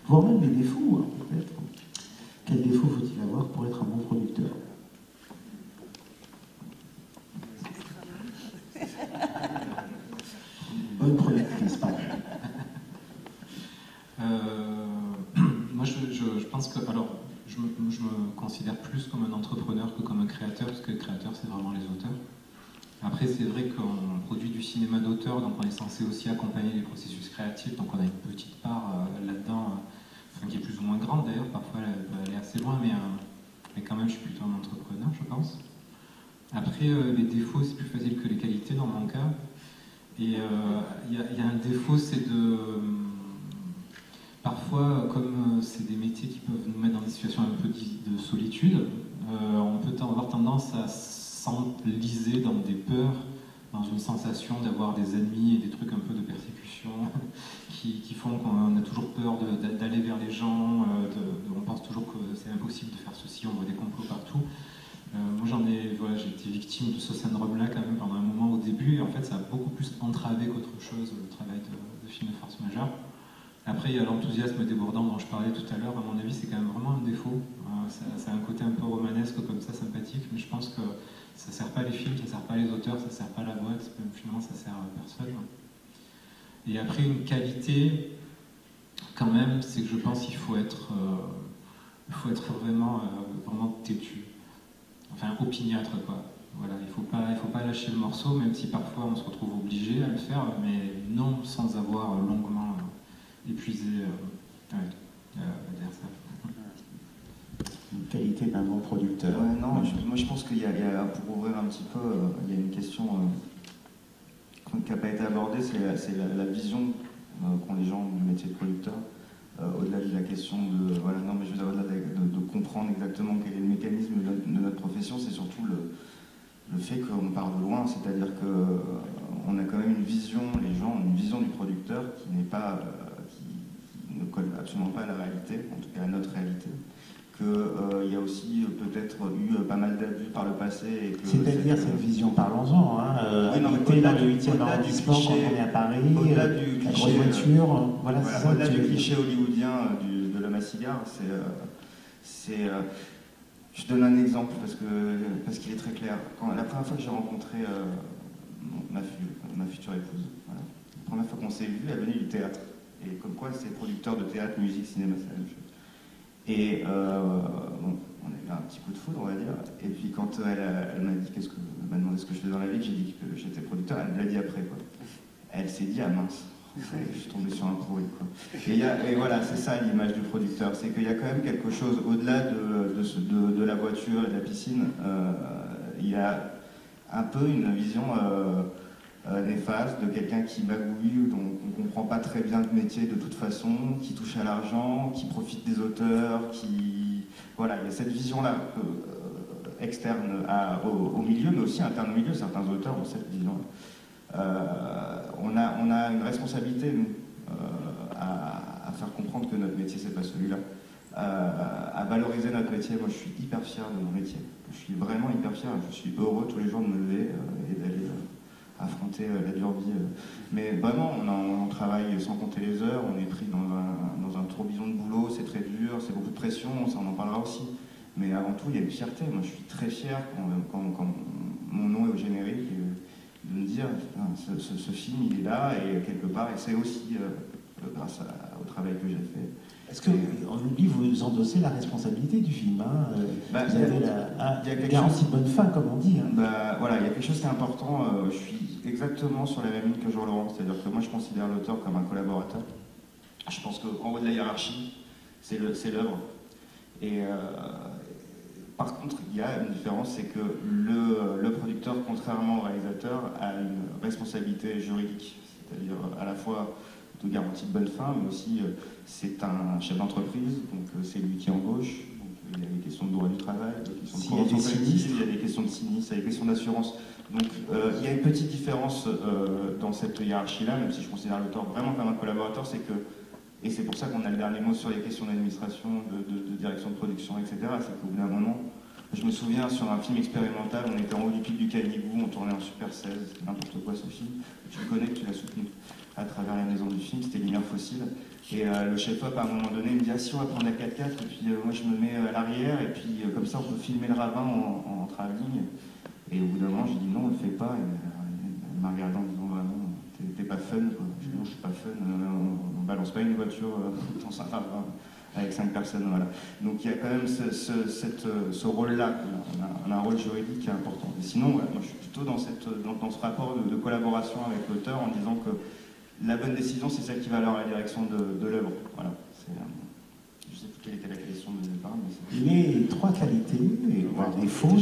voire même les défauts, hein, peut-être. Quels défauts faut-il avoir pour être un bon producteur? Bonne productrice, pardon. Moi, je pense que, alors, je me considère plus comme un entrepreneur que comme un créateur, parce que le créateur, c'est vraiment les auteurs. Après, c'est vrai qu'on produit du cinéma d'auteur, donc on est censé aussi accompagner les processus créatifs, donc on a une petite part là-dedans, qui est plus ou moins grande d'ailleurs, parfois elle peut aller assez loin, mais quand même, je suis plutôt un entrepreneur, je pense. Après, les défauts, c'est plus facile que les qualités dans mon cas. Et il y a un défaut, c'est de... Parfois, comme c'est des métiers qui peuvent nous mettre dans des situations un peu de solitude, on peut avoir tendance à s'enliser dans des peurs, dans une sensation d'avoir des ennemis et des trucs un peu de persécution qui font qu'on a toujours peur d'aller vers les gens, on pense toujours que c'est impossible de faire ceci, on voit des complots partout. Moi j'ai été victime de ce syndrome-là quand même pendant un moment au début, et en fait ça a beaucoup plus entravé qu'autre chose le travail de film de force majeure. Après il y a l'enthousiasme débordant dont je parlais tout à l'heure, à mon avis c'est quand même vraiment un défaut. Ça a un côté un peu romanesque comme ça, sympathique, mais je pense que ça sert pas les films, ça sert pas les auteurs, ça sert pas la boîte, finalement ça sert à personne. Et après une qualité, quand même, c'est que je pense qu'il faut être vraiment têtu. Enfin, opiniâtre, quoi. Voilà, il faut pas lâcher le morceau, même si parfois on se retrouve obligé à le faire, mais non sans avoir longuement épuisé derrière ça. Une qualité d'un bon producteur. Ouais, non, moi je pense qu'il y a, pour ouvrir un petit peu, il y a une question qui n'a pas été abordée, c'est la vision qu'ont les gens du métier de producteur. Au-delà de la question de, voilà, non, mais je veux dire, au-delà de comprendre exactement quel est le mécanisme de notre profession, c'est surtout le fait qu'on part de loin, c'est-à-dire qu'on a quand même une vision, les gens ont une vision du producteur qui n'est pas, qui ne colle absolument pas à la réalité, en tout cas à notre réalité. Qu'il y a aussi peut-être eu pas mal d'abus par le passé. C'est-à-dire cette vision, parlons-en. Hein, oui, dans le 8e arrondissement, quand on est à Paris, au-delà du cliché, voiture, voilà, c'est ça. Au-delà du cliché hollywoodien de l'homme à cigare, je donne un exemple parce qu'il est très clair. La première fois que j'ai rencontré ma future épouse, voilà, la première fois qu'on s'est vu, elle venait du théâtre. Et comme quoi, c'est producteur de théâtre, musique, cinéma, c'est la même chose. Et bon, on a eu un petit coup de foudre, on va dire. Et puis quand elle m'a dit m'a demandé ce que je faisais dans la vie, j'ai dit que j'étais producteur, elle me l'a dit après, quoi. Elle s'est dit, ah mince, je suis tombé sur un pourri, quoi. Et voilà, c'est ça l'image du producteur, c'est qu'il y a quand même quelque chose au-delà de la voiture et de la piscine. Il y a un peu une vision néfaste de quelqu'un qui magouille, dont on ne comprend pas très bien le métier de toute façon, qui touche à l'argent, qui profite des auteurs, voilà, il y a cette vision-là externe au milieu, mais aussi interne au milieu. Certains auteurs ont cette vision-là. On a une responsabilité, nous, à faire comprendre que notre métier, c'est pas celui-là. À valoriser notre métier. Moi, je suis hyper fier de mon métier. Je suis vraiment hyper fier. Je suis heureux tous les jours de me lever et d'aller affronter la dure vie. Mais vraiment, on travaille sans compter les heures, on est pris dans un tourbillon de boulot, c'est très dur, c'est beaucoup de pression, ça on en parlera aussi. Mais avant tout, il y a une fierté. Moi, je suis très fier quand mon nom est au générique, de me dire, ce film, il est là, et quelque part, et c'est aussi grâce au travail que j'ai fait. Est-ce qu'on oublie, vous endossez la responsabilité du film, hein, vous avez la garantie de bonne fin, comme on dit. Hein. Voilà, il y a quelque chose qui est important, je suis exactement sur la même ligne que Jean-Laurent, c'est-à-dire que moi je considère l'auteur comme un collaborateur. Je pense qu'en haut de la hiérarchie, c'est l'œuvre. Et par contre, il y a une différence, c'est que le producteur, contrairement au réalisateur, a une responsabilité juridique, c'est-à-dire à la fois de garantie de bonne fin, mais aussi c'est un chef d'entreprise, donc c'est lui qui embauche. Donc, il y a des questions de droit du travail, des questions de convention collective, il y a des questions de sinistre, il y a des questions d'assurance. Donc il y a une petite différence dans cette hiérarchie-là, même si je considère l'auteur vraiment comme un collaborateur, c'est que, et c'est pour ça qu'on a le dernier mot sur les questions d'administration, de direction de production, etc., c'est qu'au bout d'un moment, je me souviens sur un film expérimental, on était en haut du pic du Canigou, on tournait en Super 16, c'était n'importe quoi ce film, tu le connais, tu l'as soutenu à travers la maison du film, c'était Lumière Fossile. Et le chef-op, à un moment donné, me dit « Ah si, on va prendre la 4x4, et puis moi je me mets à l'arrière, et puis comme ça on peut filmer le ravin en travelling. » Et au bout d'un moment, j'ai dit « Non, on le fait pas. » Et elle m'a regardé en disant « Vraiment, t'es pas fun, quoi. » Je dis « Non, je suis pas fun, on balance pas une voiture dans un ravin avec 5 personnes. » Voilà. Donc il y a quand même ce rôle-là, on a un rôle juridique qui est important. Et sinon, voilà, moi je suis plutôt dans ce rapport de collaboration avec l'auteur en disant que la bonne décision, c'est celle qui va alors à la direction de l'œuvre. Voilà. Je ne sais plus quelle était la question de départ. Les 3 qualités, voire défauts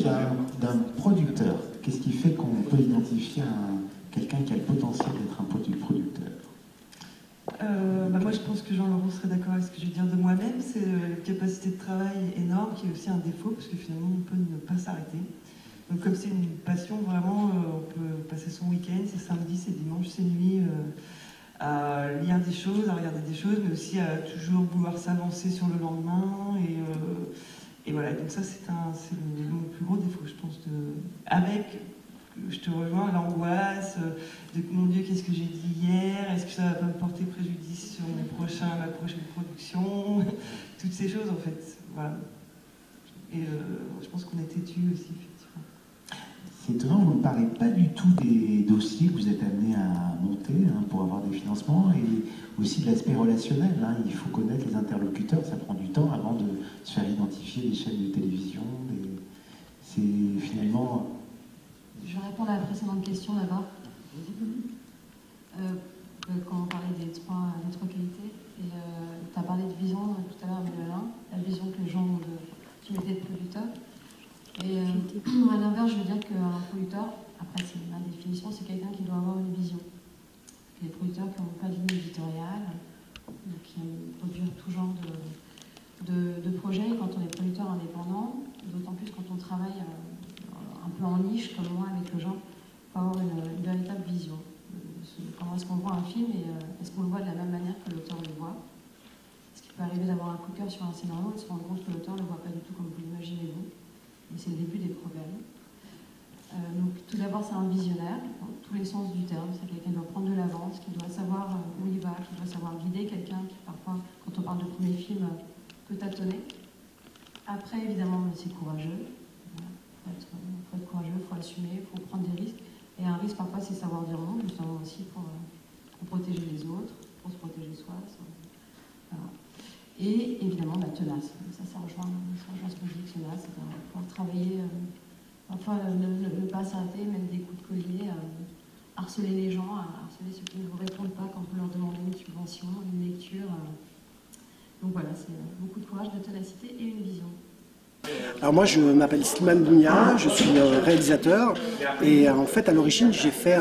d'un producteur. Qu'est-ce qui fait qu'on peut identifier quelqu'un qui a le potentiel d'être un producteur? Moi, je pense que Jean-Laurent serait d'accord avec ce que je vais dire de moi-même. C'est une capacité de travail énorme qui est aussi un défaut, parce que finalement, on peut ne pas s'arrêter. Donc, comme c'est une passion, vraiment, on peut passer son week-end, c'est samedi, c'est dimanche, c'est nuit, à lire des choses, à regarder des choses, mais aussi à toujours vouloir s'avancer sur le lendemain. Et voilà, donc ça, c'est le plus gros défaut, je pense. Avec, je te rejoins, l'angoisse de mon Dieu, qu'est-ce que j'ai dit hier? Est-ce que ça va pas me porter préjudice sur ma prochaine production? Toutes ces choses, en fait. Voilà. Et je pense qu'on est têtu aussi, effectivement. C'est étonnant, vous ne parlez pas du tout des dossiers que vous êtes amené à monter pour avoir des financements et aussi de l'aspect relationnel. Il faut connaître les interlocuteurs, ça prend du temps avant de se faire identifier les chaînes de télévision. C'est finalement... Je vais répondre à la précédente question d'abord. Quand on parlait des trois qualités, et tu as parlé de vision tout à l'heure avec Alain, la vision que les gens ont du métier de producteur. Et à l'inverse, je veux dire qu'un producteur, après c'est ma définition, c'est quelqu'un qui doit avoir une vision. Les producteurs qui n'ont pas de ligne éditoriale, qui produisent tout genre de projets, quand on est producteur indépendant, d'autant plus quand on travaille un peu en niche, comme moi, avec le genre, il faut avoir une véritable vision. Comment est-ce qu'on voit un film et est-ce qu'on le voit de la même manière que l'auteur le voit? Est-ce qu'il peut arriver d'avoir un coup de cœur sur un scénario et se rendre compte que l'auteur ne le voit pas du tout comme vous l'imaginez vous? Et c'est le début des problèmes. Donc tout d'abord, c'est un visionnaire, dans tous les sens du terme. C'est quelqu'un qui doit prendre de l'avance, qui doit savoir où il va, qui doit savoir guider quelqu'un qui parfois, quand on parle de premier film, peut tâtonner. Après, évidemment, c'est courageux. Il faut être courageux, il faut assumer, il faut prendre des risques. Et un risque, parfois, c'est savoir dire non, justement aussi pour protéger les autres, pour se protéger soi. Voilà. Et évidemment, tenace. Ça rejoint ce que je dis, tenace, c'est pouvoir travailler, parfois ne pas s'arrêter, mettre des coups de collier, harceler les gens, harceler ceux qui ne vous répondent pas quand vous leur demandez une subvention, une lecture. Donc voilà, c'est beaucoup de courage, de ténacité et une vision. Alors moi je m'appelle Slimane Dounia, je suis réalisateur et en fait à l'origine j'ai fait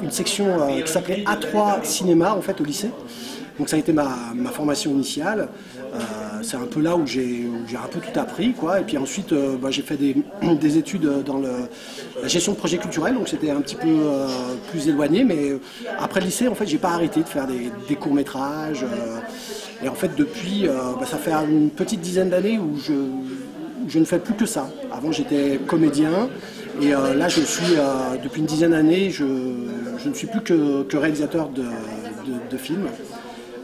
une section qui s'appelait A3 Cinéma en fait au lycée. Donc ça a été ma formation initiale, c'est un peu là où j'ai un peu tout appris quoi. Et puis ensuite j'ai fait des études dans la gestion de projets culturels, donc c'était un petit peu plus éloigné, mais après le lycée en fait j'ai pas arrêté de faire des courts-métrages et en fait depuis ça fait une petite dizaine d'années où je ne fais plus que ça. Avant j'étais comédien et là je suis depuis une dizaine d'années je ne suis plus que réalisateur de films.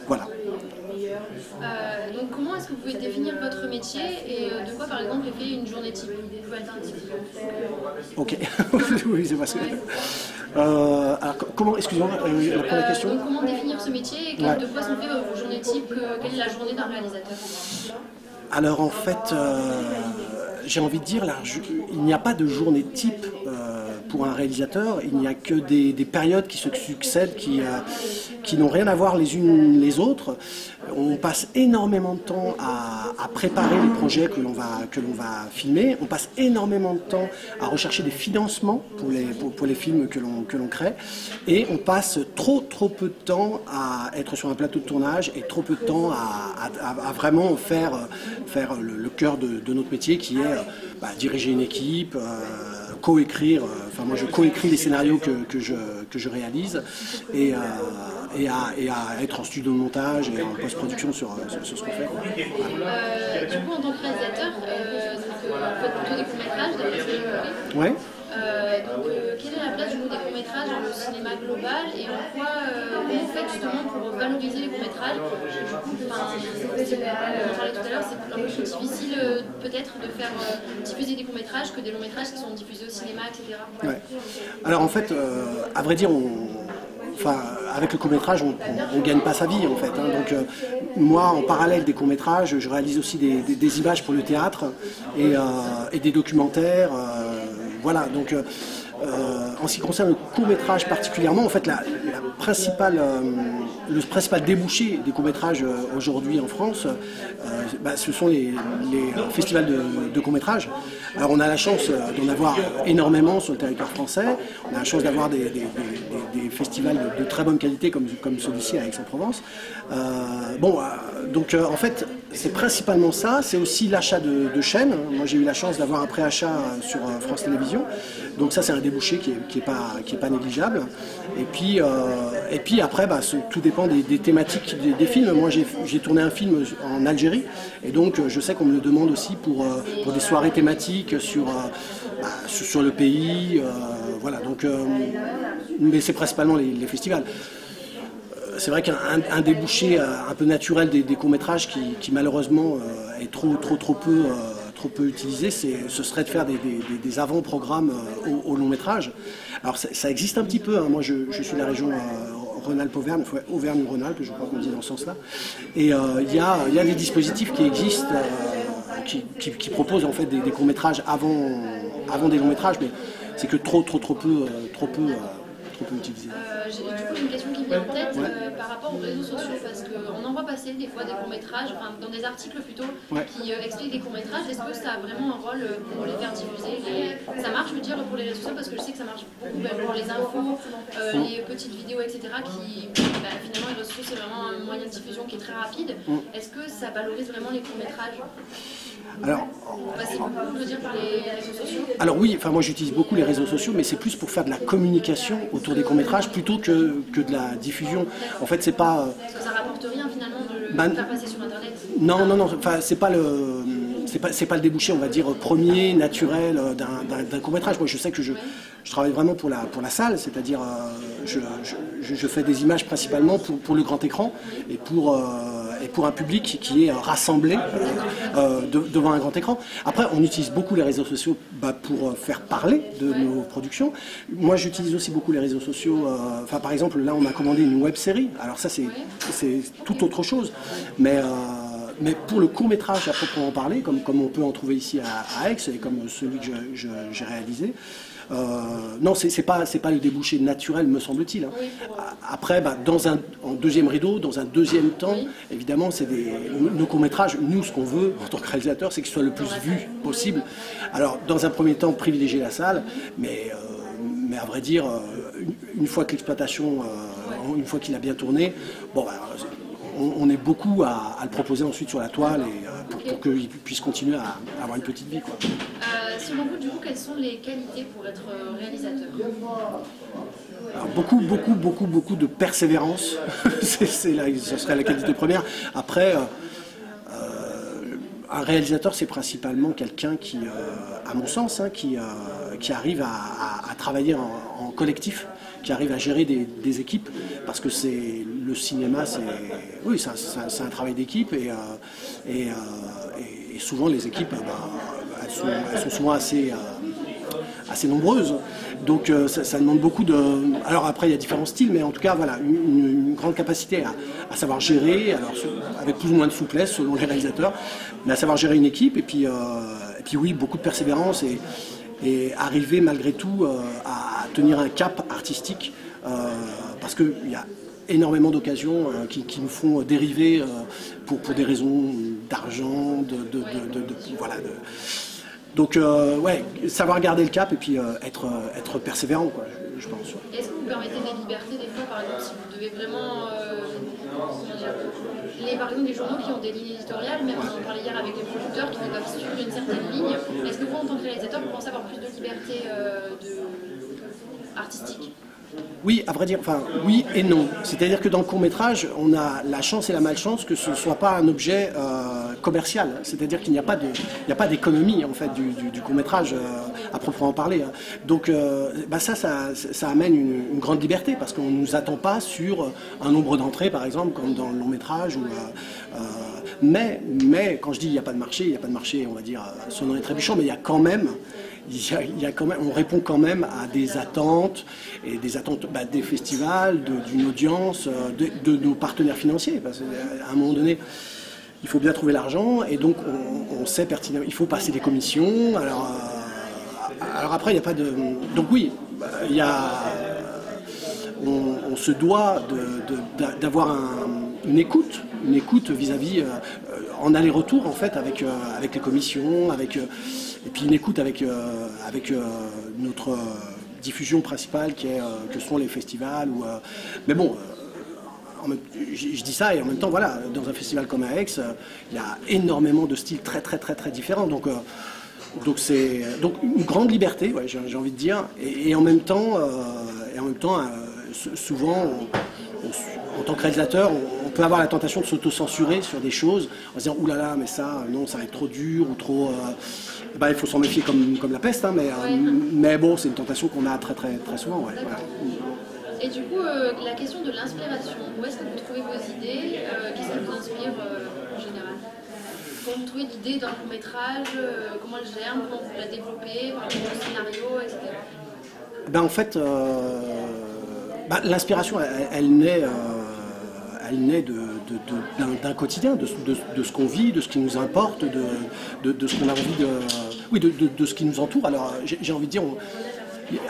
Voilà. Donc comment est-ce que vous pouvez définir votre métier et de quoi par exemple est fait une journée type? Ok, oui c'est parce que... Alors, comment, excusez-moi, la première question? Donc, comment définir ce métier et de quoi sont faites vos journées type? Quelle est la journée d'un réalisateur? Alors en fait, j'ai envie de dire, là, il n'y a pas de journée type pour un réalisateur, il n'y a que des périodes qui se succèdent, qui n'ont rien à voir les unes les autres. On passe énormément de temps à préparer les projets que l'on va filmer, on passe énormément de temps à rechercher des financements pour les films que l'on crée, et on passe trop peu de temps à être sur un plateau de tournage et trop peu de temps à vraiment faire le cœur de notre métier, qui est diriger une équipe, coécrire, enfin moi je coécris les scénarios que je réalise, et à être en studio de montage et en post-production sur ce qu'on fait. Du coup, en tant que réalisateur, vous faites plutôt des courts-métrages, Ouais. Donc, quelle est la place du coup des courts-métrages dans le cinéma global et en quoi vous faites justement pour valoriser les courts-métrages? Du coup, on parlait tout à l'heure, c'est un peu plus difficile peut-être de faire diffuser des courts-métrages que des longs-métrages qui sont diffusés au cinéma, etc. Ouais. Alors en fait, à vrai dire, avec le court-métrage, on ne gagne pas sa vie en fait. Hein. Donc moi, en parallèle des courts-métrages, je réalise aussi des images pour le théâtre et des documentaires. Voilà, donc en ce qui concerne le court-métrage particulièrement, en fait, le principal débouché des courts-métrages aujourd'hui en France, ce sont les festivals de courts-métrages. Alors on a la chance d'en avoir énormément sur le territoire français, on a la chance d'avoir des festivals de très bonne qualité comme celui-ci à Aix-en-Provence. Donc en fait, c'est principalement ça, c'est aussi l'achat de chaînes. Moi j'ai eu la chance d'avoir un préachat sur France Télévisions, donc ça c'est un débouché qui est pas négligeable. Et puis après, tout dépend des thématiques des films. Moi j'ai tourné un film en Algérie, et donc je sais qu'on me le demande aussi pour des soirées thématiques sur le pays. Voilà, donc, mais c'est principalement les festivals. C'est vrai qu'un débouché un peu naturel des courts-métrages qui malheureusement est trop peu utilisé, ce serait de faire des avant-programmes au long-métrage. Alors ça existe un petit peu, hein. Moi je suis de la région Rhône-Alpes-Auvergne, Auvergne-Rhône-Alpes, je crois qu'on dit dans ce sens-là. Et il y a des dispositifs qui existent, qui proposent en fait des courts-métrages avant des longs-métrages, mais c'est que trop peu utilisé. J'ai du coup une question qui me vient en tête par rapport aux réseaux sociaux, parce qu'on en voit passer des fois des courts-métrages, enfin dans des articles plutôt, qui expliquent des courts-métrages. Est-ce que ça a vraiment un rôle pour les faire diffuser? Ça marche, je veux dire, pour les réseaux sociaux, parce que je sais que ça marche beaucoup pour les infos, les petites vidéos, etc. qui, finalement, les réseaux sociaux, c'est vraiment un moyen de diffusion qui est très rapide. Est-ce que ça valorise vraiment les courts-métrages? Alors, vous passez beaucoup, je veux dire, par les réseaux sociaux? Alors oui, enfin moi j'utilise beaucoup les réseaux sociaux, mais c'est plus pour faire de la communication autour des courts-métrages plutôt que de la diffusion. En fait, c'est pas... Est-ce que ça rapporte rien finalement de le faire passer sur Internet? Non, enfin c'est pas le débouché, on va dire, premier, naturel d'un court-métrage. Moi je sais que je travaille vraiment pour la salle, c'est-à-dire je fais des images principalement pour le grand écran et pour un public qui est rassemblé devant un grand écran. Après, on utilise beaucoup les réseaux sociaux pour faire parler de nos productions. Moi, j'utilise aussi beaucoup les réseaux sociaux. Par exemple, là, on a commandé une web-série. Alors ça, c'est tout autre chose. Mais pour le court-métrage à proprement parler, comme on peut en trouver ici à Aix, et comme celui que j'ai réalisé, non, c'est pas le débouché naturel, me semble-t-il. Hein. Après, en deuxième rideau, dans un deuxième temps, évidemment, c'est nos courts-métrages. Nous, ce qu'on veut en tant que réalisateur, c'est qu'ils soient le plus vus possible. Alors, dans un premier temps, privilégier la salle, mais à vrai dire, une fois que l'exploitation, une fois qu'il a bien tourné, on est beaucoup à le proposer ensuite sur la toile et pour qu'il puisse continuer à avoir une petite vie, quoi. Selon vous, du coup, quelles sont les qualités pour être réalisateur? Alors, beaucoup de persévérance. Ce serait la qualité première. Après, un réalisateur, c'est principalement quelqu'un qui, à mon sens, qui arrive à travailler en collectif, qui arrive à gérer des équipes, parce que le cinéma, c'est un travail d'équipe, et souvent les équipes, elles sont souvent assez assez nombreuses. Donc ça demande beaucoup de... Alors après, il y a différents styles, mais en tout cas, voilà, une grande capacité à savoir gérer, alors avec plus ou moins de souplesse selon les réalisateurs, mais à savoir gérer une équipe, et puis oui, beaucoup de persévérance et arriver malgré tout à tenir un cap artistique, parce qu'il y a énormément d'occasions qui nous font dériver pour des raisons d'argent, voilà. Donc, ouais, savoir garder le cap et puis être persévérant, quoi, je pense. Est-ce que vous permettez des libertés des fois, par exemple, si vous devez vraiment... par exemple, des journaux qui ont des lignes éditoriales, même on en parlait hier avec les producteurs qui doivent suivre une certaine ligne. Est-ce que vous, en tant que réalisateur, vous pensez avoir plus de liberté artistique? Oui, à vrai dire, enfin, oui et non. C'est-à-dire que dans le court-métrage, on a la chance et la malchance que ce ne soit pas un objet commercial. C'est-à-dire qu'il n'y a pas d'économie, en fait, du court-métrage à proprement parler. Donc, ça amène une grande liberté, parce qu'on ne nous attend pas sur un nombre d'entrées, par exemple, comme dans le long-métrage. Mais quand je dis il n'y a pas de marché, on va dire, sonnant et trébuchant, mais il y a quand même... on répond quand même à des attentes, et des attentes des festivals, d'une audience, de nos partenaires financiers. Parce qu'à un moment donné, il faut bien trouver l'argent, et donc on sait pertinemment, il faut passer des commissions. Alors après, il n'y a pas de... Donc oui, on se doit d'avoir une écoute vis-à-vis, en aller-retour en fait, avec les commissions, et puis une écoute avec notre diffusion principale que sont les festivals. Mais bon, je dis ça, et en même temps, voilà, dans un festival comme à Aix, il y a énormément de styles très différents. Donc une grande liberté, ouais, j'ai envie de dire, et en même temps, souvent, en tant que réalisateur, on peut avoir la tentation de s'auto-censurer sur des choses en se disant « Ouh là là, mais ça, non, ça va être trop dur ou trop... il faut s'en méfier comme la peste, hein, mais bon, c'est une tentation qu'on a très souvent. Ouais, voilà. Et du coup, la question de l'inspiration, où est-ce que vous trouvez vos idées? Qu'est-ce qui vous inspire en général? Quand vous trouvez l'idée d'un court-métrage, comment elle germe, comment vous la développez, par rapport au scénario, etc. En fait, l'inspiration, elle naît d'un quotidien, de ce qu'on vit, de ce qui nous importe, de ce qu'on a envie de ce qui nous entoure. Alors, j'ai envie de dire,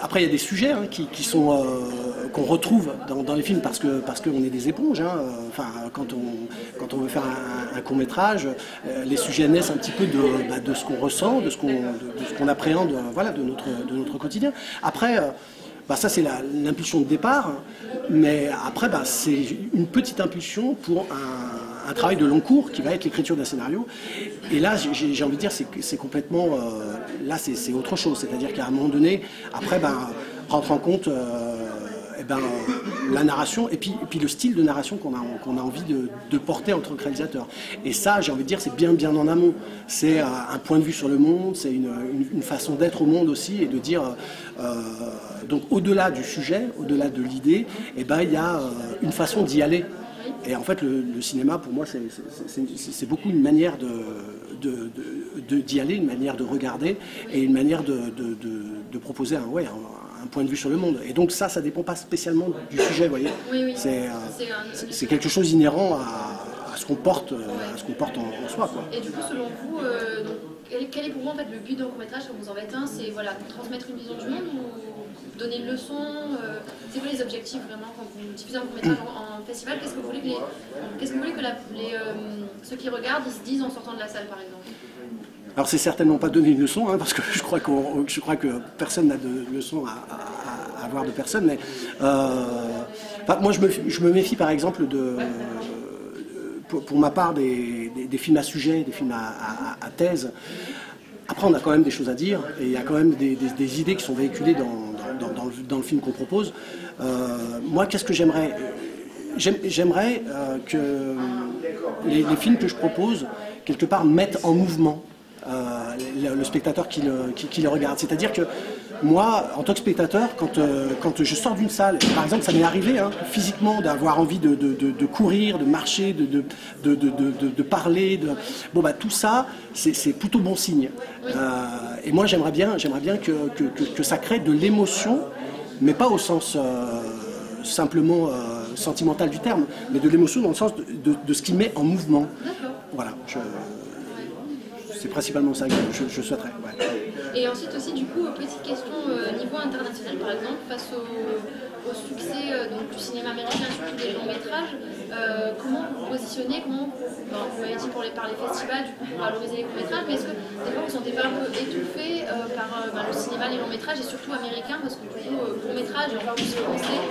après il y a des sujets qu'on retrouve dans les films parce qu'on est des éponges. Hein. Enfin, quand on veut faire un court-métrage, les sujets naissent un petit peu de ce qu'on ressent, de ce qu'on appréhende, voilà, de notre quotidien. Après, ça c'est l'impulsion de départ, mais après c'est une petite impulsion pour un travail de long cours qui va être l'écriture d'un scénario. Et là, j'ai envie de dire, c'est complètement... là, c'est autre chose. C'est-à-dire qu'à un moment donné, après, rentre en compte la narration et puis le style de narration qu'on a envie de porter en tant que réalisateur. Et ça, j'ai envie de dire, c'est bien en amont. C'est un point de vue sur le monde, c'est une façon d'être au monde aussi, et de dire... donc au-delà du sujet, au-delà de l'idée, il y a une façon d'y aller. Et en fait, le cinéma, pour moi, c'est beaucoup une manière d'y aller, une manière de regarder, et une manière de proposer un point de vue sur le monde. Et donc ça dépend pas spécialement du sujet, vous voyez. Oui. C'est quelque chose d'inhérent à ce qu'on porte, en soi, quoi. Et du coup, selon vous, quel est pour vous en fait le but d'un court-métrage quand vous en faites un? C'est transmettre une vision du monde ou donner une leçon? C'est quoi les objectifs vraiment quand vous diffusez un court-métrage en festival? Qu'est-ce que vous voulez que ceux qui regardent ils se disent en sortant de la salle, par exemple? Alors c'est certainement pas donner une leçon, hein, parce que je crois que personne n'a de leçon à avoir de personne, mais moi je me méfie par exemple pour ma part des films à sujet, des films à thèse. Après on a quand même des choses à dire, et il y a quand même des idées qui sont véhiculées dans le film qu'on propose. Moi, qu'est-ce que j'aimerais? J'aimerais que les films que je propose, quelque part, mettent en mouvement le spectateur qui le regarde. C'est-à-dire que moi, en tant que spectateur, quand je sors d'une salle, par exemple, ça m'est arrivé physiquement d'avoir envie de courir, de marcher, de parler, bon bah tout ça, c'est plutôt bon signe. Et moi, j'aimerais bien que ça crée de l'émotion, mais pas au sens simplement sentimental du terme, mais de l'émotion dans le sens de ce qui met en mouvement. Voilà. C'est principalement ça que je souhaiterais. Ouais. Et ensuite aussi, du coup, petite question niveau international, par exemple, face au succès du cinéma américain, surtout des longs métrages, comment vous vous positionnez, vous m'avez dit par les festivals, du coup, pour valoriser les courts métrages, mais est-ce que des fois vous ne sentez pas un peu étouffé par le cinéma, les longs métrages, et surtout américains, parce que du coup, court métrage, encore plus français,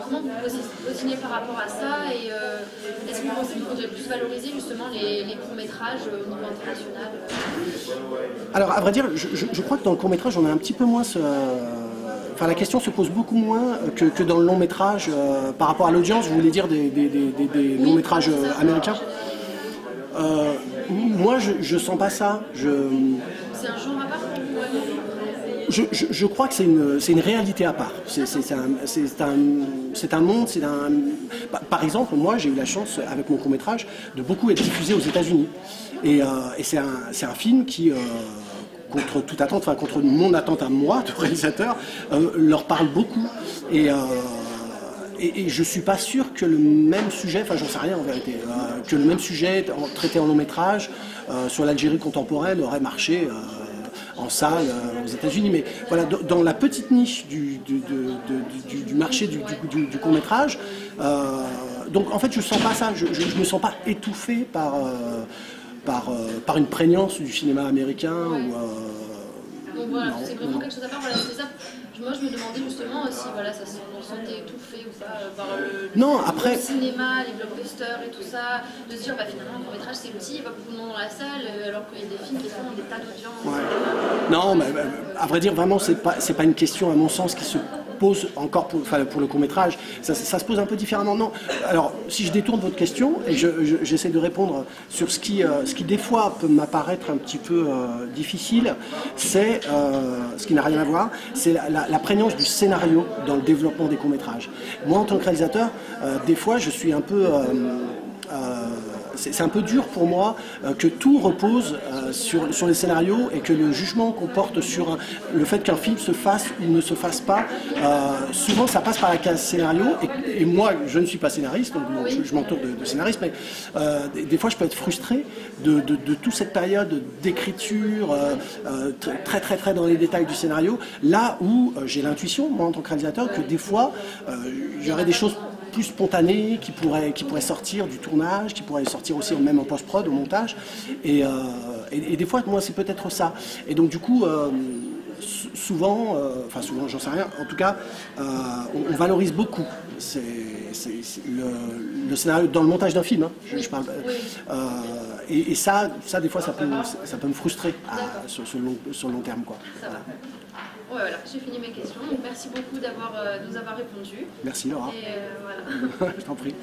comment vous vous positionnez par rapport à ça, et est-ce que vous pensez qu'il faudrait plus valoriser justement les courts métrages au niveau international? Alors, à vrai dire, je crois que dans le court métrage, on a un petit peu moins Enfin, la question se pose beaucoup moins que dans le long métrage. Par rapport à l'audience, vous voulez dire des longs métrages américains? Moi, je sens pas ça. C'est un genre à part pour vous? Je crois que c'est une réalité à part. C'est un monde, Par exemple, moi, j'ai eu la chance, avec mon court-métrage, de beaucoup être diffusé aux États-Unis. Et c'est un film qui, contre toute attente, enfin contre mon attente à moi, de réalisateur, leur parle beaucoup. Et je suis pas sûr que le même sujet, enfin j'en sais rien en vérité, que le même sujet traité en long métrage sur l'Algérie contemporaine aurait marché en salle aux États-Unis. Mais voilà, dans la petite niche du marché du court-métrage, donc en fait je sens pas ça, je me sens pas étouffé par une prégnance du cinéma américain. Donc voilà, c'est vraiment quelque chose à part. Voilà, c'est ça. Moi, je me demandais justement si ça se sentait étouffé ou pas par le cinéma, les blockbusters et tout ça, de se dire finalement le court-métrage c'est petit, il n'y a pas beaucoup de monde dans la salle, alors qu'il y a des films qui font des tas d'audience. Ouais. Non, mais à vrai dire, vraiment, c'est pas une question, à mon sens, qui se pose encore pour le court-métrage. Ça se pose un peu différemment. Non. Alors, si je détourne votre question, et j'essaie de répondre sur ce qui des fois peut m'apparaître un petit peu difficile, c'est, ce qui n'a rien à voir, c'est la prégnance du scénario dans le développement des courts-métrages. Moi, en tant que réalisateur, des fois, je suis un peu... c'est un peu dur pour moi que tout repose sur les scénarios et que le jugement qu'on porte sur le fait qu'un film se fasse ou ne se fasse pas, souvent ça passe par la case scénario et moi je ne suis pas scénariste, donc je m'entoure de scénaristes, mais des fois je peux être frustré de toute cette période d'écriture très dans les détails du scénario, là où j'ai l'intuition, moi en tant que réalisateur, que des fois j'aurais des choses plus spontanées qui pourraient sortir du tournage, qui pourraient sortir aussi même en post-prod, au montage. Et des fois, moi, c'est peut-être ça. Et donc, du coup, souvent, j'en sais rien, en tout cas, on valorise beaucoup le scénario dans le montage d'un film. Je parle. Et ça, des fois, ça peut me frustrer sur le long terme, quoi. Ça va. Ouais, voilà, j'ai fini mes questions. Donc, merci beaucoup de nous avoir répondu. Merci Laura. Et voilà. Je t'en prie.